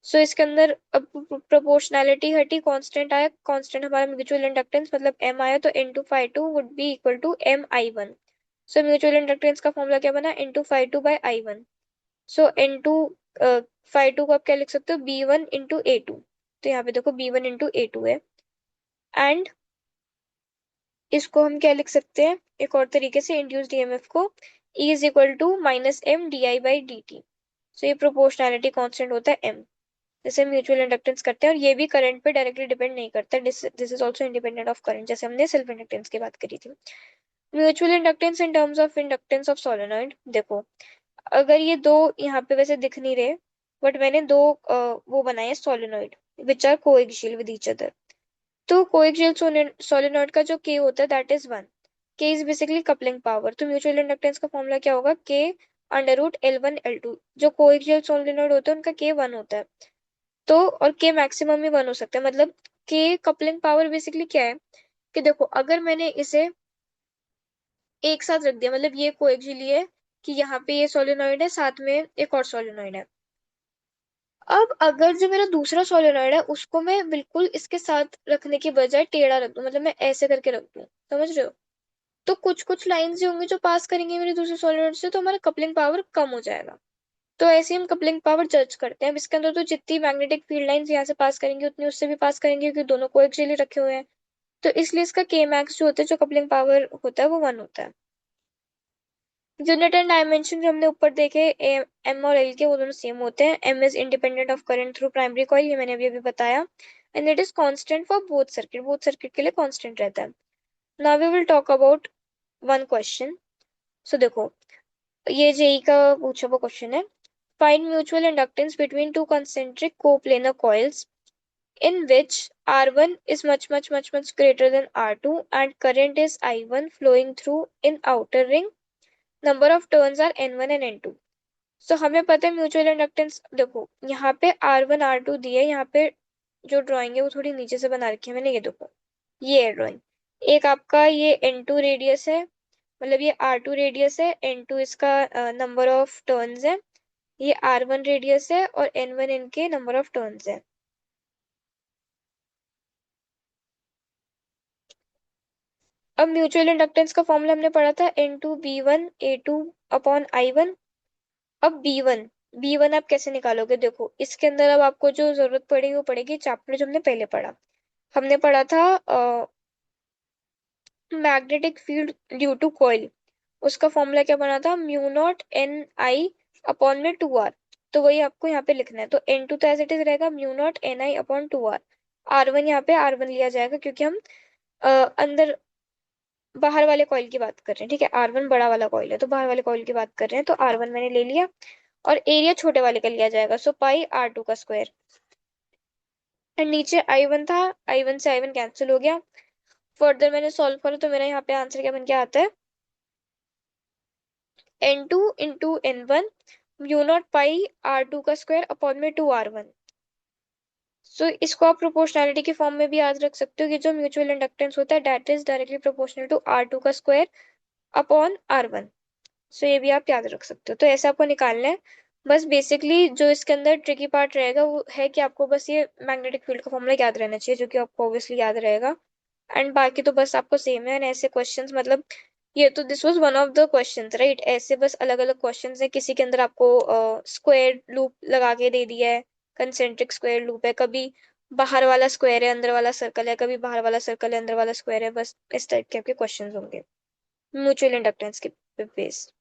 सो इसके अंदर अब प्रोपोर्शनैलिटी हटी, कांस्टेंट आया, कांस्टेंट हमारा म्यूचुअल इंडक्टेंस मतलब एम आया, तो N two phi two would be equal to M I one. So mutual inductance का फॉर्मूला क्या बना, N two phi two by I one. So N two phi two को आप क्या लिख सकते हो, B one into A two. तो यहाँ पे देखो B one into A two है, एंड इसको हम क्या लिख सकते हैं एक और तरीके से, इंड्यूस्ड ईएमएफ को E is equal to minus M D I by D T. So ये प्रोपोर्शनैलिटी कांस्टेंट होता है एम, जैसे म्यूचुअल इंडक्टेंस करते हैं, और ये भी करंट पे डायरेक्टली डिपेंड नहीं करता, this is also independent of current, जैसे हमने सेल्फ इंडक्टेंस की बात करी थी। Mutual inductance in terms of inductance of solenoid, देखो अगर ये दो यहाँ पे वैसे दिख नहीं रहे, बट मैंने दो वो बनाए हैं solenoid which are coaxial with each other. तो कोएक्सियल सोलेनोइड का जो के होता है that is 1। K is basically coupling power. तो म्यूचुअल इंडक्टेंस का फॉर्मूला क्या होगा? के अंडर रूट L1 L2। जो कोएक्सियल सोलेनोइड होते हैं उनका के 1 होता है। तो और के मैक्सिमम भी 1 हो सकता है। मतलब के कपलिंग पावर बेसिकली क्या है कि देखो, अगर मैंने इसे एक साथ रख दिया, मतलब ये कोएक्सियल है कि यहाँ पे ये सोलेनोइड है, साथ में एक और सोलेनोइड है। अब अगर जो मेरा दूसरा सोलेनोइड है उसको मैं बिल्कुल इसके साथ रखने की बजाय टेढ़ा रख दूं, मतलब मैं ऐसे करके रख दूं, समझ रहे हो? तो कुछ कुछ लाइंस जो होंगी जो पास करेंगे मेरे दूसरे सोलेनोइड से, तो हमारा कपलिंग पावर कम हो जाएगा। तो ऐसे ही हम कपलिंग पावर जज करते हैं। अब इसके अंदर तो जितनी मैग्नेटिक फील्ड लाइंस यहाँ से पास करेंगे उतनी उससे भी पास करेंगे, क्योंकि दोनों को एक्चुअली रखे हुए हैं। तो इसलिए इसका के मैक्स जो होता है, जो कपलिंग पावर होता है, वो 1 होता है। यूनिट एंड डायमेंशन जो हमने ऊपर देखे एम और एल के, वो दोनों सेम होते हैं। M is independent of current through primary coil, ये मैंने अभी अभी बताया। And it is constant for both circuit के लिए कांस्टेंट रहता है। Now we will talk about one question. So देखो, ये जेई का पूछा हुआ क्वेश्चन है। Find mutual inductance between two concentric coplanar coils in which R1 is much greater than R2 and current is I1 flowing through in outer ring. Number of turns are N1 and N2. सो हमें पता है mutual inductance. देखो यहाँ पे R1 R2 दिए, यहाँ पे जो ड्राइंग है वो थोड़ी नीचे से बना रखी है मैंने, ये देखो, ये है ड्राइंग। एक आपका ये N2 रेडियस है, मतलब ये R2 रेडियस है, N2 इसका नंबर ऑफ टर्न्स है, ये R1 रेडियस है और N1 इनके नंबर ऑफ टर्न्स है। अब म्यूचुअल इंडक्टेंस का फॉर्मूला हमने पढ़ा था N2B1A2/I1। अब बी वन आप कैसे निकालोगे? देखो इसके अंदर अब आपको जो जरूरत पड़ेगी वो पड़ेगी चैप्टर जो हमने पहले पढ़ा। हमने पढ़ा था magnetic field due to coil. उसका फॉर्मूला क्या बना था? μ0 Ni/2R। तो वही आपको यहाँ पे लिखना है। तो N2 तो एज इट इज रहेगा μ0 Ni/2R। R1 यहाँ पे R1 लिया जाएगा, क्योंकि हम अंदर बाहर वाले कॉइल की बात कर रहे हैं। ठीक है, R1 बड़ा वाला कॉइल है तो बाहर वाले कॉइल की बात कर रहे हैं, तो R1 मैंने ले लिया। और एरिया छोटे वाले का लिया जाएगा, सो π/R2 का स्क्वायर। एंड नीचे I1 था, I1 से I1 कैंसिल हो गया। फर्दर मैंने सॉल्व करा तो मेरा यहाँ पे आंसर क्या बन के आता है? N2 × N1 μ0 π/R2 का स्क्वायर अपॉन में 2R1। सो इसको आप प्रोपोर्शनैलिटी के फॉर्म में भी याद रख सकते हो कि जो म्यूचुअल इंडक्टेंस होता है that is directly proportional to R2 का स्क्वायर अपॉन R1। सो ये भी आप याद रख सकते हो। तो ऐसा आपको निकालना है। बस बेसिकली जो इसके अंदर ट्रिकी पार्ट रहेगा वो है कि आपको बस ये मैग्नेटिक फील्ड का फॉर्मूला याद रहना चाहिए, जो कि आपको ऑब्वियसली याद रहेगा। एंड बाकी तो बस आपको सेम है। एंड ऐसे क्वेश्चंस, मतलब ये तो this was one of the questions, right? ऐसे बस अलग अलग क्वेश्चंस है। किसी के अंदर आपको स्क्वायर लूप लगा के दे दिया है, कंसेंट्रिक स्क्वायर लूप है, कभी बाहर वाला स्क्वायर है अंदर वाला सर्कल है, कभी बाहर वाला सर्कल है अंदर वाला स्क्वायर है। बस इस टाइप के आपके क्वेश्चंस होंगे म्यूचुअल इंडक्टेंस के base.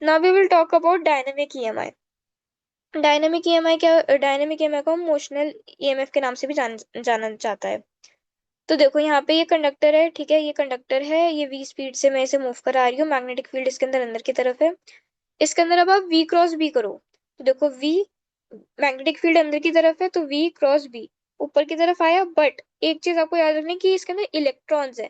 Now we will talk about dynamic EMI. Dynamic EMI क्या? डायनेमिक ईएमआई को हम मोशनल ईएमएफ के नाम से भी जाना जाता है। तो देखो यहाँ पे ये कंडक्टर है, ठीक है, ये कंडक्टर है, ये v स्पीड से मैं इसे मूव करा रही हूँ। मैग्नेटिक फील्ड इसके अंदर अंदर की तरफ है। इसके अंदर अब आप v×b करो, तो देखो v मैग्नेटिक फील्ड अंदर की तरफ है तो v×b ऊपर की तरफ आया। बट एक चीज आपको याद रखनी है कि इसके अंदर इलेक्ट्रॉन्स है,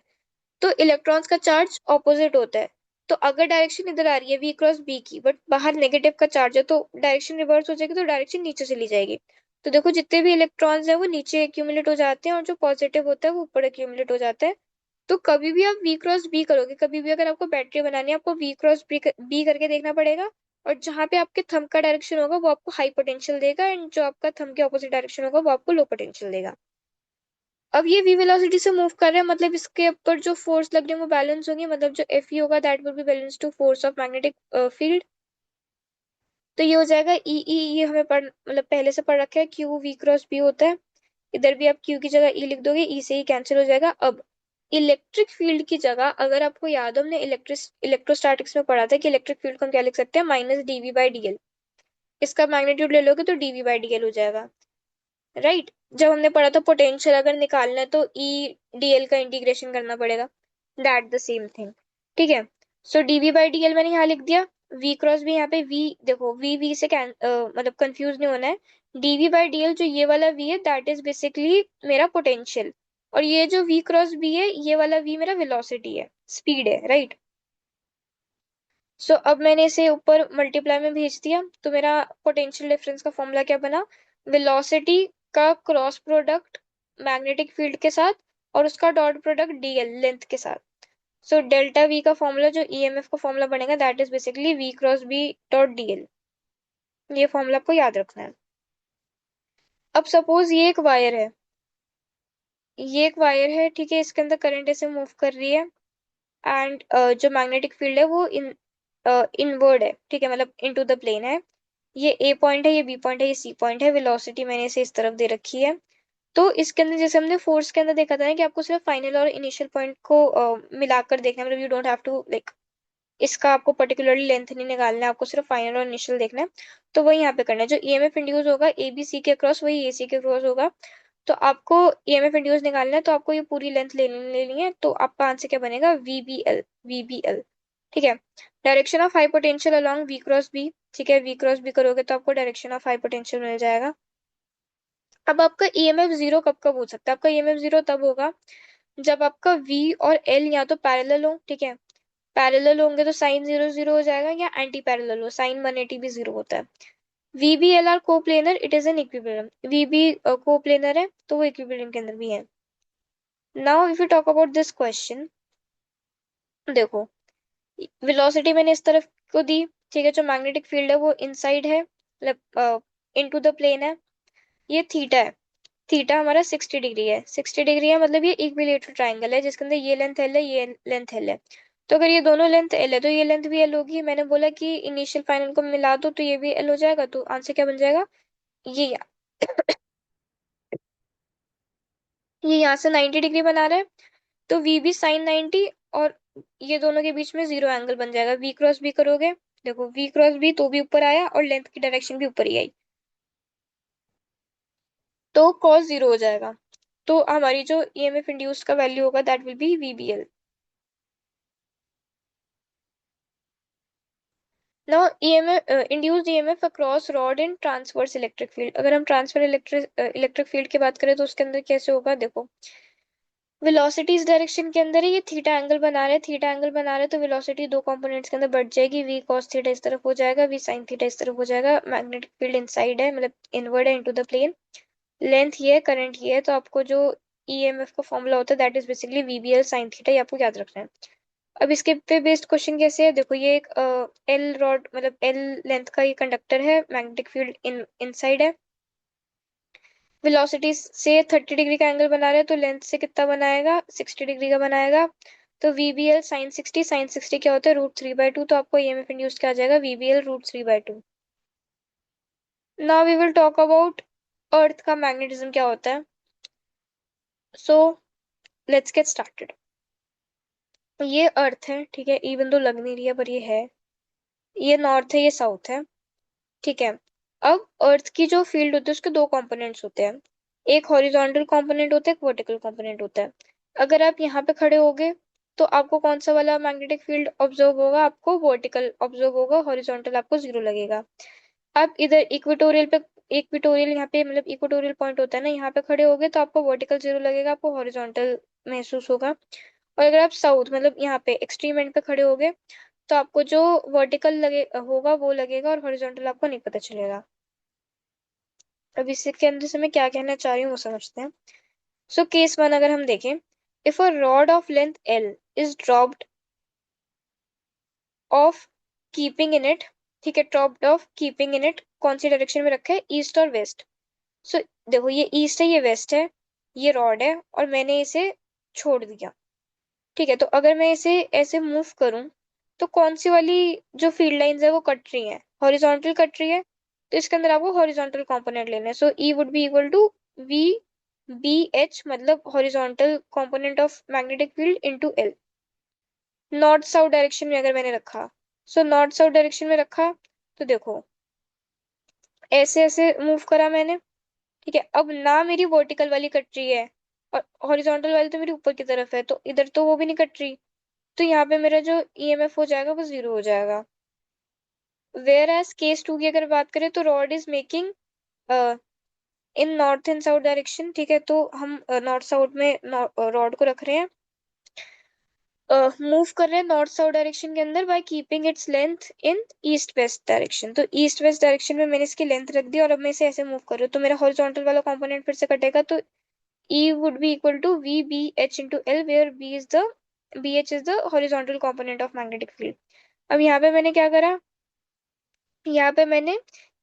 तो इलेक्ट्रॉन्स का चार्ज ऑपोजिट होता है। तो अगर डायरेक्शन इधर आ रही है v×b की, बट बाहर नेगेटिव का चार्ज है, तो डायरेक्शन रिवर्स हो जाएगी, तो डायरेक्शन नीचे चली जाएगी। तो देखो जितने भी इलेक्ट्रॉन्स हैं वो नीचे एक्यूमुलेट हो जाते हैं और जो पॉजिटिव होता है वो ऊपर एक्यूमुलेट हो जाता है। तो कभी भी आप v×b करोगे, कभी भी अगर आपको बैटरी बनानी है, आपको v×b करके देखना पड़ेगा। और जहां पे आपके थंब का डायरेक्शन होगा वो आपको हाई पोटेंशियल देगा, एंड जो आपका थंब के ऑपोजिट डायरेक्शन होगा वो आपको लो पोटेंशियल देगा। अब ये v वेलोसिटी से मूव कर रहे हैं, मतलब इसके ऊपर जो फोर्स लग रही है वो बैलेंस होंगी, मतलब जो Fe होगा that will be balance to force of magnetic field. तो ये हो जाएगा ई ये हमें मतलब पहले से पढ़ रखा है, Q v×b होता है। इधर भी आप Q की जगह E लिख दोगे, E से ही कैंसिल हो जाएगा। अब इलेक्ट्रिक फील्ड की जगह, अगर आपको याद हो, हमने इलेक्ट्रोस्टैटिक्स में पढ़ा था कि इलेक्ट्रिक फील्ड को हम क्या लिख सकते हैं? -dv/dl। इसका मैग्नीट्यूड ले लोगे तो dv/dl हो जाएगा, राइट? जब हमने पढ़ा था पोटेंशियल अगर निकालना है तो E/dl का इंटीग्रेशन करना पड़ेगा, दैट द सेम थिंग। ठीक है, सो dv/dl मैंने यहाँ लिख दिया। वी क्रॉस बी, यहाँ पे वी देखो, वी से मतलब कंफ्यूज नहीं होना है। डीवी बाई डी एल, जो ये वाला वी है दैट इज बेसिकली मेरा पोटेंशियल, और ये जो वी क्रॉस बी है ये वाला वी मेरा वेलोसिटी है, स्पीड है, राइट। सो अब मैंने इसे ऊपर मल्टीप्लाई में भेज दिया, तो मेरा पोटेंशियल डिफरेंस का फॉर्मूला क्या बना, वेलोसिटी का क्रॉस प्रोडक्ट मैग्नेटिक फील्ड के साथ और उसका डॉट प्रोडक्ट डीएल लेंथ के साथ। सो डेल्टा वी का फॉर्मूला जो ईएमएफ का फॉर्मूला बनेगा that is basically V cross B dot DL. ये फॉर्मूला आपको याद रखना है। अब सपोज ये एक वायर है, ये एक वायर है, ठीक है, इसके अंदर करंट ऐसे मूव कर रही है, एंड जो मैग्नेटिक फील्ड है वो इनवर्ड है, ठीक है, मतलब इनटू द प्लेन है। ये ए पॉइंट है, ये बी पॉइंट है, ये सी पॉइंट है, वेलोसिटी मैंने इसे इस तरफ दे रखी है। तो इसके अंदर जैसे हमने फोर्स के अंदर देखा था ना कि आपको सिर्फ फाइनल और इनिशियल पॉइंट को मिलाकर देखना है, मतलब you don't have to like इसका आपको पर्टिकुलरली लेंथ नहीं निकालना है, आपको सिर्फ फाइनल और इनिशियल देखना है। तो वही यहाँ पे करना है, जो ईएमएफ इंड्यूस होगा ए बी सी के क्रॉस वही ए सी के क्रॉस होगा। तो आपको ईएमएफ इंड्यूस निकालना है, तो आपको ये पूरी लेंथ लेनी है, तो आपका आंसर क्या बनेगा, वीबीएल, वीबीएल, ठीक है। Direction of high potential along V cross B, ठीक है, वी क्रॉस बी करोगे तो आपको डायरेक्शन ऑफ हाई पोटेंशियल मिल जाएगा। अब आपका ईएमएफ जीरो कब कब हो सकता है, आपका ईएमएफ जीरो तब होगा जब आपका वी और एल या तो पैरेलल हो, ठीक है, पैरेलल होंगे तो साइन जीरो जीरो हो जाएगा, या एंटी पैरेलल हो, साइन 180 भी जीरो होता है। VBL are coplanar, it is an equilibrium, VB coplanar है तो वो इक्विलिब्रियम के अंदर भी है। Now if you talk about this question, देखो वेलोसिटी मैंने इस तरफ को दी, ठीक है, जो मैग्नेटिक फील्ड है वो इनसाइड है, मतलब इनटू द प्लेन है। ये थीटा है, थीटा हमारा 60 डिग्री है, 60 डिग्री है मतलब ये इक्विलेटरल ट्राइंगल है जिसके अंदर ये लेंथ एल है, ये लेंथ एल है। तो अगर ये दोनों लेंथ एल है तो ये लेंथ भी एल होगी। मैंने बोला कि इनिशियल फाइनल को मिला दो तो ये भी एल हो जाएगा, तो आंसर क्या बन जाएगा, ये ये यहाँ से 90 डिग्री बना रहा है, तो वी भी साइन 90, और ये दोनों के बीच में जीरो एंगल बन जाएगा। वी क्रॉस बी करोगे, देखो वी क्रॉस बी तो भी ऊपर आया और लेंथ की डायरेक्शन भी ऊपर ही आई, तो कॉस जीरो हो जाएगा। तो हमारी जो ईएमएफ इंड्यूस्ड का वैल्यू होगा that will B VBL. Now EMF induced EMF across rod in transverse electric field. अगर हम ट्रांसफर इलेक्ट्रिक फील्ड की बात करें तो उसके अंदर कैसे होगा, देखो वेलोसिटी इस डायरेक्शन के अंदर है, ये थीटा एंगल बना रहे, थीटा एंगल बना रहे, तो वेलोसिटी दो कंपोनेंट्स के अंदर बढ़ जाएगी, वी कॉस थीटा इस तरफ हो जाएगा, वी साइन थीटा इस तरफ हो जाएगा। मैग्नेटिक फील्ड इनसाइड है, मतलब इनवर्ड है इनटू द प्लेन, लेंथ ये है, करंट ये है, तो आपको जो ईएमएफ का फॉर्मूला होता है that is basically VBL sine theta, ये आपको याद रखना है। अब इसके पे बेस्ड क्वेश्चन कैसे है, देखो ये एक एल रॉड मतलब एल लेंथ का ये कंडक्टर है, मैग्नेटिक फील्ड इनसाइड है, वेलोसिटी से 30 डिग्री का एंगल बना रहे हैं, तो लेंथ से कितना बनाएगा, 60 डिग्री का बनाएगा। तो वीबीएल साइन 60, साइन 60 क्या होता है, √3/2, तो आपको ईएमएफ इंड्यूस क्या आ जाएगा, VBL √3/2। Now we will talk about earth का मैग्नेटिज्म क्या होता है। So let's get started. ये अर्थ है, ठीक है, इवन तो लग नहीं रही है पर ये है, ये नॉर्थ है, ये साउथ है, ठीक है। अब अर्थ की जो फील्ड होती है उसके दो कंपोनेंट्स होते हैं, एक हॉरिजॉन्टल कंपोनेंट होता है, एक वर्टिकल कंपोनेंट होता है। अगर आप यहाँ पे खड़े होगे तो आपको कौन सा वाला मैग्नेटिक फील्ड ऑब्जर्व होगा, आपको वर्टिकल ऑब्जर्व होगा, हॉरिजॉन्टल आपको जीरो लगेगा। आप इधर इक्वेटोरियल पे, इक्वेटोरियल यहाँ पे मतलब इक्वेटोरियल पॉइंट होता है ना, यहाँ पे खड़े होगे तो आपको वर्टिकल जीरो लगेगा, आपको हॉरिजॉन्टल महसूस होगा। और अगर आप साउथ मतलब यहाँ पे एक्सट्रीम एंड पे खड़े होगे तो आपको जो वर्टिकल लगे होगा वो लगेगा और हॉरिजॉन्टल आपको नहीं पता चलेगा। अब इसके अंदर से मैं क्या कहना चाह रही हूँ वो समझते हैं। सो केस वन अगर हम देखें, if a rod of length L is dropped of keeping in it, ठीक है, dropped of keeping in it, कौन सी डायरेक्शन में रखा है, ईस्ट और वेस्ट। सो देखो ये ईस्ट है, ये वेस्ट है, ये रॉड है और मैंने इसे छोड़ दिया, ठीक है। तो अगर मैं इसे ऐसे मूव करूं तो कौन सी वाली जो फील्ड लाइंस है वो कट रही है, हॉरिजॉन्टल कट रही है, तो इसके अंदर आपको हॉरिजॉन्टल कंपोनेंट लेना है। So E would be equal to V B H, मतलब horizontal component of magnetic field into L. North south direction में अगर मैंने रखा, सो नॉर्थ साउथ डायरेक्शन में रखा, तो देखो ऐसे ऐसे मूव करा मैंने, ठीक है। अब ना मेरी वर्टिकल वाली कट रही है और हॉरिजॉन्टल वाली तो मेरी ऊपर की तरफ है, तो इधर तो वो भी नहीं कट रही, तो यहाँ पे मेरा जो ईएमएफ हो जाएगा वो जीरो हो जाएगा। वेयर एज केस 2 की अगर बात करें तो rod is making in north and south direction, ठीक है। तो हम नॉर्थ साउथ में रॉड को रख रहे हैं, मूव कर रहे हैं नॉर्थ साउथ डायरेक्शन के अंदर by keeping its length in east west direction. तो ईस्ट वेस्ट डायरेक्शन में मैंने इसकी लेंथ रख दी और अब मैं इसे ऐसे मूव कर रही हूँ, तो मेरा हॉरिजॉन्टल वाला कंपोनेंट फिर से कटेगा। तो E would be equal to VBH into L, where BH is the horizontal component of magnetic field। अब यहाँ पे मैंने क्या करा, यहाँ पे मैंने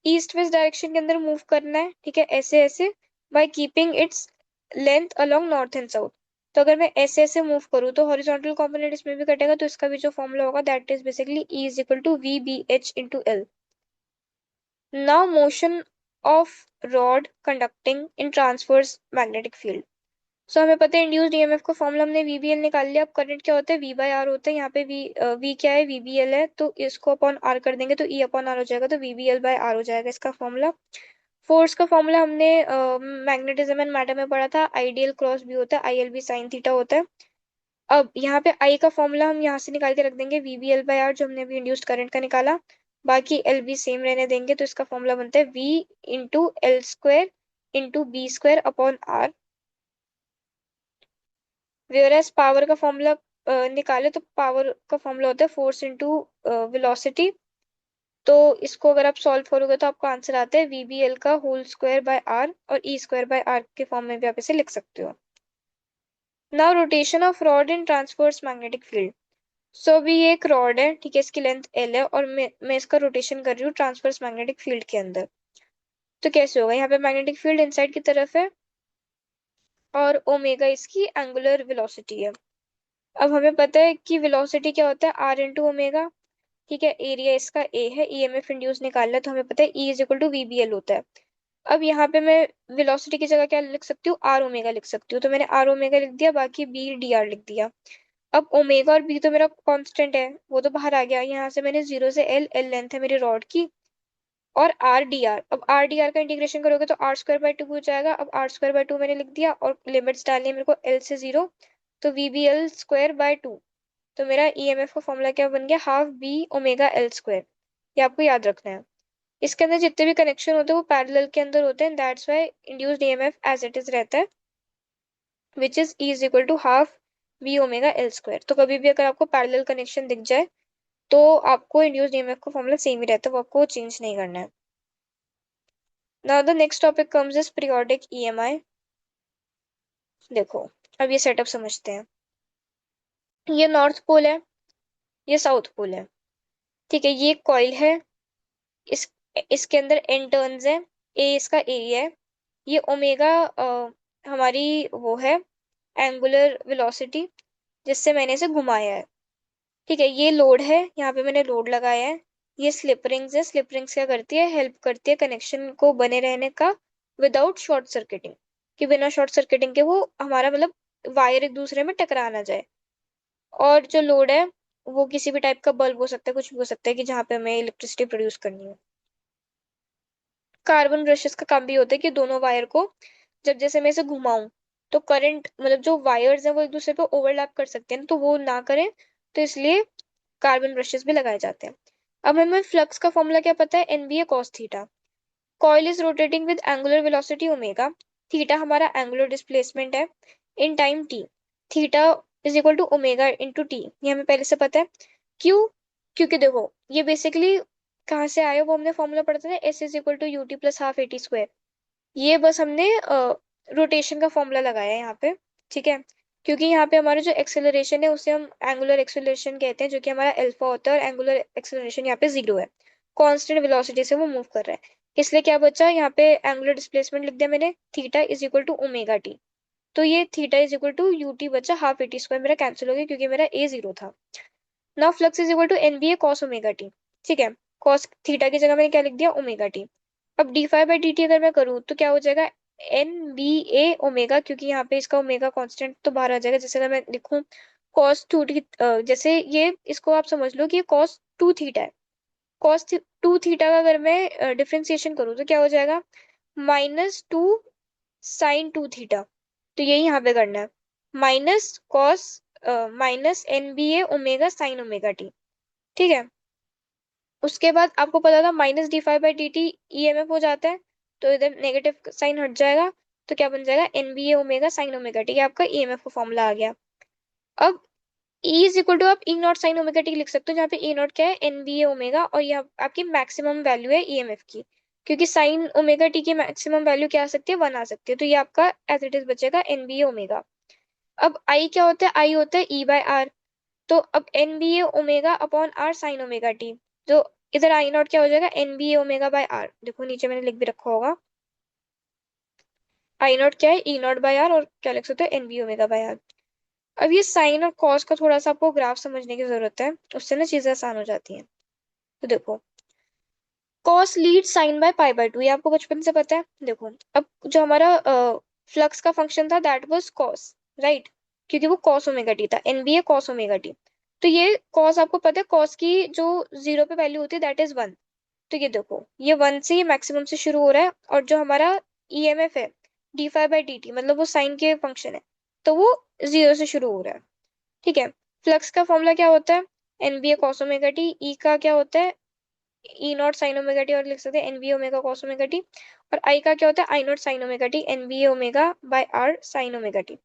ईस्ट वेस्ट डायरेक्शन के अंदर मूव करना है, ठीक है, ऐसे ऐसे by keeping its length along north and south. तो अगर मैं ऐसे ऐसे मूव करूँ तो हॉरिजॉन्टल कंपोनेंट इसमें भी कटेगा, तो इसका भी जो फॉर्मूला होगा that is basically E is equal to VBH into L। Now motion of rod conducting in transverse magnetic field. So हमें पता है इंड्यूस्ड ईएमएफ का फॉर्मूला हमने वीबीएल निकाल लिया। अब करंट क्या होता है, वी बाय आर होता है। यहाँ पे वी क्या है, वीबीएल है, तो इसको अपॉन आर कर देंगे तो ई अपॉन आर हो जाएगा, तो वीबीएल बाय आर हो जाएगा इसका फॉर्मूला। फोर्स का फॉर्मूला हमने मैग्नेटिज्म एंड मैटर में पढ़ा था, आइडियल क्रॉस बी होता है, I L B sine theta होता है। अब यहाँ पे आई का फॉर्मूला हम यहाँ से निकाल के रख देंगे, वीबीएल बाय आर जो हमने अभी इंड्यूस्ड करंट का निकाला, बाकी एल बी सेम रहने देंगे। तो इसका फॉर्मूला बनता है V into L square into B square upon R. Whereas power का फॉर्मूला निकाले तो पावर का फॉर्मूला होता है फोर्स इंटू वेलोसिटी। तो इसको अगर आप सॉल्व करोगे तो आपका आंसर आता है वीबीएल का होल स्क्वायर बाय आर, और ई स्क्वायर बाय आर के फॉर्म में भी आप इसे लिख सकते हो। Now rotation of rod in transverse magnetic field. So अभी ये एक रॉड है, ठीक है, इसकी लेंथ एल है और मैं इसका रोटेशन कर रही हूँ ट्रांसवर्स मैग्नेटिक फील्ड के अंदर। तो कैसे होगा, यहाँ पे मैग्नेटिक फील्ड इनसाइड की तरफ है और ओमेगा इसकी एंगुलर वेलोसिटी है। अब हमें पता है कि वेलोसिटी क्या होता है, आर इंटू ओमेगा, ठीक है। एरिया इसका ए है, ईएमएफ इंड्यूस निकालना है, तो हमें पता है E is equal to VBL होता है। अब यहाँ पे मैं वेलोसिटी की जगह क्या लिख सकती हूँ, आर ओमेगा लिख सकती हूँ, तो मैंने आर ओमेगा लिख दिया, बाकी बी डी आर लिख दिया। अब ओमेगा और बी तो मेरा कांस्टेंट है, वो तो बाहर आ गया। यहाँ से मैंने जीरो से एल, एल लेंथ है मेरी रॉड की, और आर डी आर, अब आर डी आर का इंटीग्रेशन करोगे तो आर स्क्वायर बाय टू हो जाएगा। अब आर स्क्वायर बाय टू मैंने लिख दिया और लिमिट्स डालनी है मेरे को एल से जीरो, तो V B L square by two. तो मेरा ईएमएफ का फॉर्मूला क्या बन गया, half B omega L square. ये आपको याद रखना है। इसके अंदर जितने भी कनेक्शन होते हैं वो पैरेलल के अंदर होते हैं, that's why induced EMF as it is रहता है, which is E is equal to half V omega L square. तो कभी भी अगर आपको पैरेलल कनेक्शन दिख जाए तो आपको इंड्यूस्ड ईएमएफ का फॉर्मूला सेम ही रहता है, वो आपको चेंज नहीं करना है। Now the next topic comes is periodic EMI. देखो अब ये सेटअप समझते हैं। ये नॉर्थ पोल है, ये साउथ पोल है, ठीक है। ये कॉइल है, इस इसके अंदर एन टर्न्स है, ए इसका एरिया है, ये ओमेगा हमारी वो है एंगुलर वेलोसिटी जिससे मैंने इसे घुमाया है, ठीक है। ये लोड है, यहाँ पे मैंने लोड लगाया है। ये स्लिप रिंग्स है, स्लिप रिंग्स क्या करती है, हेल्प करती है कनेक्शन को बने रहने का विदाउट शॉर्ट सर्किटिंग, कि बिना शॉर्ट सर्किटिंग के वो हमारा मतलब वायर एक दूसरे में टकरा ना जाए। और जो लोड है वो किसी भी टाइप का बल्ब हो सकता है, कुछ भी हो सकता है, कि जहाँ पे हमें इलेक्ट्रिसिटी प्रोड्यूस करनी है। कार्बन ब्रशेस का काम भी होता है कि दोनों वायर को जब जैसे मैं इसे घुमाऊं तो करंट मतलब जो वायर्स हैं वो एक दूसरे पे ओवरलैप कर सकते हैं, तो वो ना करें, तो इसलिए कार्बन ब्रशेस भी लगाए जाते हैं। अब हमें फ्लक्स का फॉर्मूला क्या पता है, N B A cos theta. Coil is rotating with angular velocity omega, theta हमारा एंगुलर डिस्प्लेसमेंट है, in time T, theta is equal to omega into T, ये हमें पहले से पता है। क्यों, क्योंकि देखो ये बेसिकली कहाँ से आया, वो हमने फॉर्मूला पढ़ा था ना, S is equal to U T plus half A T square. ये बस हमने रोटेशन का फॉर्मूला लगाया है यहाँ पे, ठीक है। क्योंकि यहाँ पे हमारा जो एक्सेलरेशन है उसे हम एंगुलर एक्सेलरेशन कहते हैं, जो कि हमारा अल्फा होता है, और एंगुलर एक्सेलरेशन यहाँ पे जीरो है, कांस्टेंट वेलोसिटी से वो मूव कर रहा है। इसलिए क्या बचा यहाँ पे, एंगुलर डिस्प्लेसमेंट लिख दिया मैंने, theta is equal to omega T. तो ये theta is equal to U T बचा, हाफ ए टी स्क्वायर मेरा कैंसिल हो गया क्योंकि मेरा ए जीरो था। Now flux is equal to N B A cos omega T, ठीक है। कॉस थीटा की जगह मैंने क्या लिख दिया, ओमेगा टी। अब D phi by D T अगर मैं करूँ तो क्या हो जाएगा, एन बी ए ओमेगा, क्योंकि यहाँ पे इसका ओमेगा कांस्टेंट तो बाहर आ जाएगा। जैसे अगर मैं लिखूँ कॉस टू टी, जैसे ये इसको आप समझ लो कि ये कॉस टू थीटा है। कॉस टू थीटा का अगर मैं डिफ्रेंसिएशन करूँ तो क्या हो जाएगा, minus two sine two theta. तो यही यहाँ पे करना है, minus cos minus N B A omega sine omega T, ठीक है। उसके बाद आपको पता था minus D phi by D T E M F हो जाता है, तो इधर नेगेटिव साइन हट जाएगा, तो क्या बन जाएगा, N B A omega sine omega T, आपका ई एम एफ का फॉर्मूला आ गया। अब ई इज इक्वल टू आप ई नॉट साइन ओमेगा टी लिख सकते हो, जहाँ पे ई नॉट क्या है, एन बी ए ओमेगा, और यह आपकी मैक्सिमम वैल्यू है ई एम एफ की, क्योंकि साइन ओमेगा टी की मैक्सिमम वैल्यू क्या आ सकती है, 1 आ सकती है, तो ये आपका एज इट इज बचेगा एन बी ए ओमेगा। अब आई क्या होता है, आई होता है ई बाय आर, तो अब N B A omega upon R sine omega T, तो इधर आई नॉट क्या हो जाएगा, N B A omega by R, देखो नीचे मैंने लिख भी रखा होगा, आई नॉट क्या है, ई नॉट बाय आर, और क्या लिख सकते हो, N B omega by R. अब ये साइन और कॉस का थोड़ा सा आपको ग्राफ समझने की जरूरत है, उससे ना चीजें आसान हो जाती हैं। तो देखो, cos lead sine by pi by two, ये आपको बचपन से पता है। देखो, अब जो हमारा फ्लक्स का फंक्शन था दैट वाज कॉस, राइट, क्योंकि वो कॉस ओमेगा टी था, एनबीए कॉस ओमेगा टी। तो ये कॉस आपको पता है, कॉस की जो जीरो पे वैल्यू होती है दैट इज 1। तो ये देखो, ये 1 से ये मैक्सिमम से शुरू हो रहा है, और जो हमारा ईएमएफ है d phi by D T, मतलब वो साइन के फंक्शन है, तो वो जीरो से शुरू हो रहा है। ठीक है, फ्लक्स का फॉर्मूला क्या होता है, NBA cos omega T, E का क्या होता है, E not sine omega T, और लिख सकते हैं NBA omega cos omega T, और आई का क्या होता है, I not sine omega T, NBA omega by R sine omega T.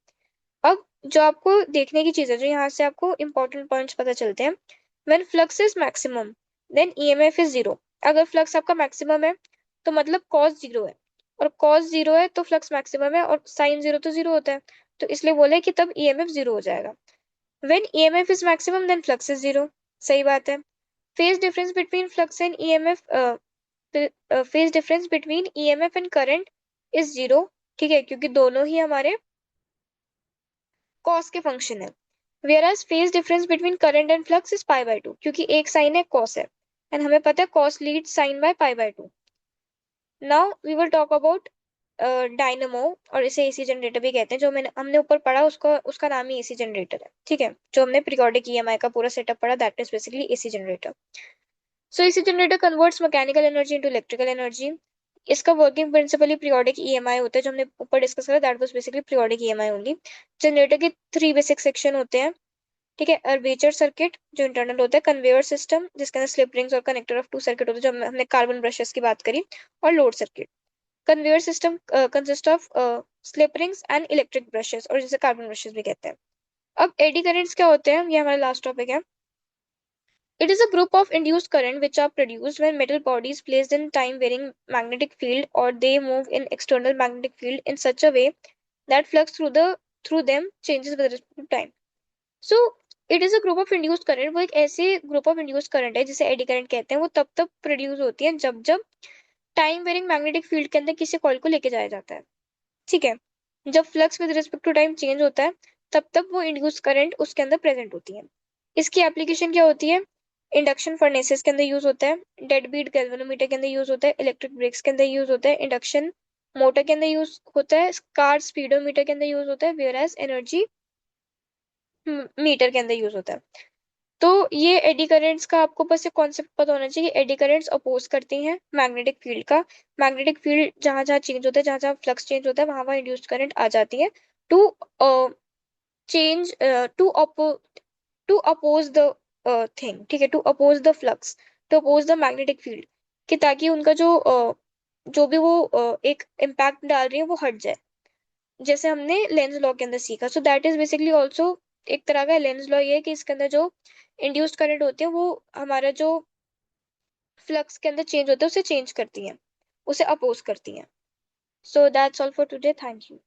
अब जो आपको देखने की चीज है, जो यहाँ से आपको इंपॉर्टेंट पॉइंट्स पता चलते हैं, when flux is maximum then EMF is zero. अगर फ्लक्स आपका मैक्सिमम है तो मतलब कॉस जीरो है, और कॉस जीरो है तो फ्लक्स मैक्सिमम है, और साइन जीरो तो जीरो होता है, तो इसलिए बोले कि तब ईएमएफ जीरो हो जाएगा। When EMF is maximum then flux is zero, सही बात है। Phase difference between flux and EMF, phase difference between EMF and current is zero, ठीक है, क्योंकि दोनों ही हमारे कॉस के फंक्शन है। Whereas phase difference between current and flux is pi by to, क्योंकि एक साइन है कॉस है, एंड हमें पता है cos lead sine by pi by two. Now we will talk about dynamo, और इसे एसी जनरेटर भी कहते हैं, जो मैंने हमने ऊपर पढ़ा उसको, उसका नाम ही एसी जनरेटर है, ठीक है, जो हमने पीरियोडिक ईएमआई का पूरा सेटअप पढ़ा that is basically AC generator. So AC generator converts mechanical energy into electrical energy. इसका वर्किंग प्रिंसिपली पीरियोडिक ईएमआई होता है, जो हमने ऊपर डिस्कस करा that was basically periodic EMI only. Generator के 3 बेसिक सेक्शन होते हैं, ठीक है, अर्वेचर सर्किट जो इंटरनल होता है, कन्वेयर सिस्टम जिसके अंदर स्लिप रिंग्स और कनेक्टर ऑफ टू सर्किट होते हैं, जो हमने कार्बन ब्रशेस की बात करी, और load circuit. Conveyor system consist of slip rings and electric brushes, और जिसे कार्बन ब्रशेस भी कहते हैं। अब एडी करेंट्स क्या होते हैं, ये हमारा लास्ट टॉपिक है। It is a group of induced current which are produced when metal bodies placed in time varying magnetic field, or they move in external magnetic field in such a way that flux through them changes with respect to time. So it is a group of induced current, वो एक ऐसे group of induced current है जिसे eddy current कहते हैं, वो तब तब प्रोड्यूस होती है जब जब टाइम वेरिंग मैग्नेटिक फील्ड के अंदर किसी कॉइल को लेके जाया जाता है, ठीक है। जब flux with respect to time change होता है तब तक वो इंड्यूस करंट उसके अंदर प्रेजेंट होती है। इसकी एप्लीकेशन क्या होती है, इंडक्शन फर्नेसेस के अंदर यूज होता है, डेड बीट गैल्वेनोमीटर के अंदर यूज होता है, इलेक्ट्रिक ब्रेक्स के अंदर यूज होता है, इंडक्शन मोटर के अंदर यूज होता है, कार स्पीडोमीटर के अंदर यूज होता है, वेयर एज एनर्जी मीटर के अंदर यूज होता है। तो ये एडी करेंट्स का आपको बस ये कॉन्सेप्ट पता होना चाहिए, एडी करेंट्स अपोज करती हैं मैग्नेटिक फील्ड का। मैग्नेटिक फील्ड जहां जहां चेंज होता है, जहां जहां फ्लक्स चेंज होता है, वहां वहां इंड्यूस्ड करंट आ जाती है to change to to oppose the thing, ठीक है, to oppose the flux, to oppose the magnetic field, कि ताकि उनका जो भी वो एक इम्पैक्ट डाल रही है वो हट जाए, जैसे हमने लेंज लॉ के अंदर सीखा। So that is basically also एक तरह का लेंज लॉ, ये है कि इसके अंदर जो इंड्यूस्ड करंट होती है वो हमारा जो फ्लक्स के अंदर चेंज होता है उसे चेंज करती हैं, उसे अपोज करती हैं। So that's all for today, thank you.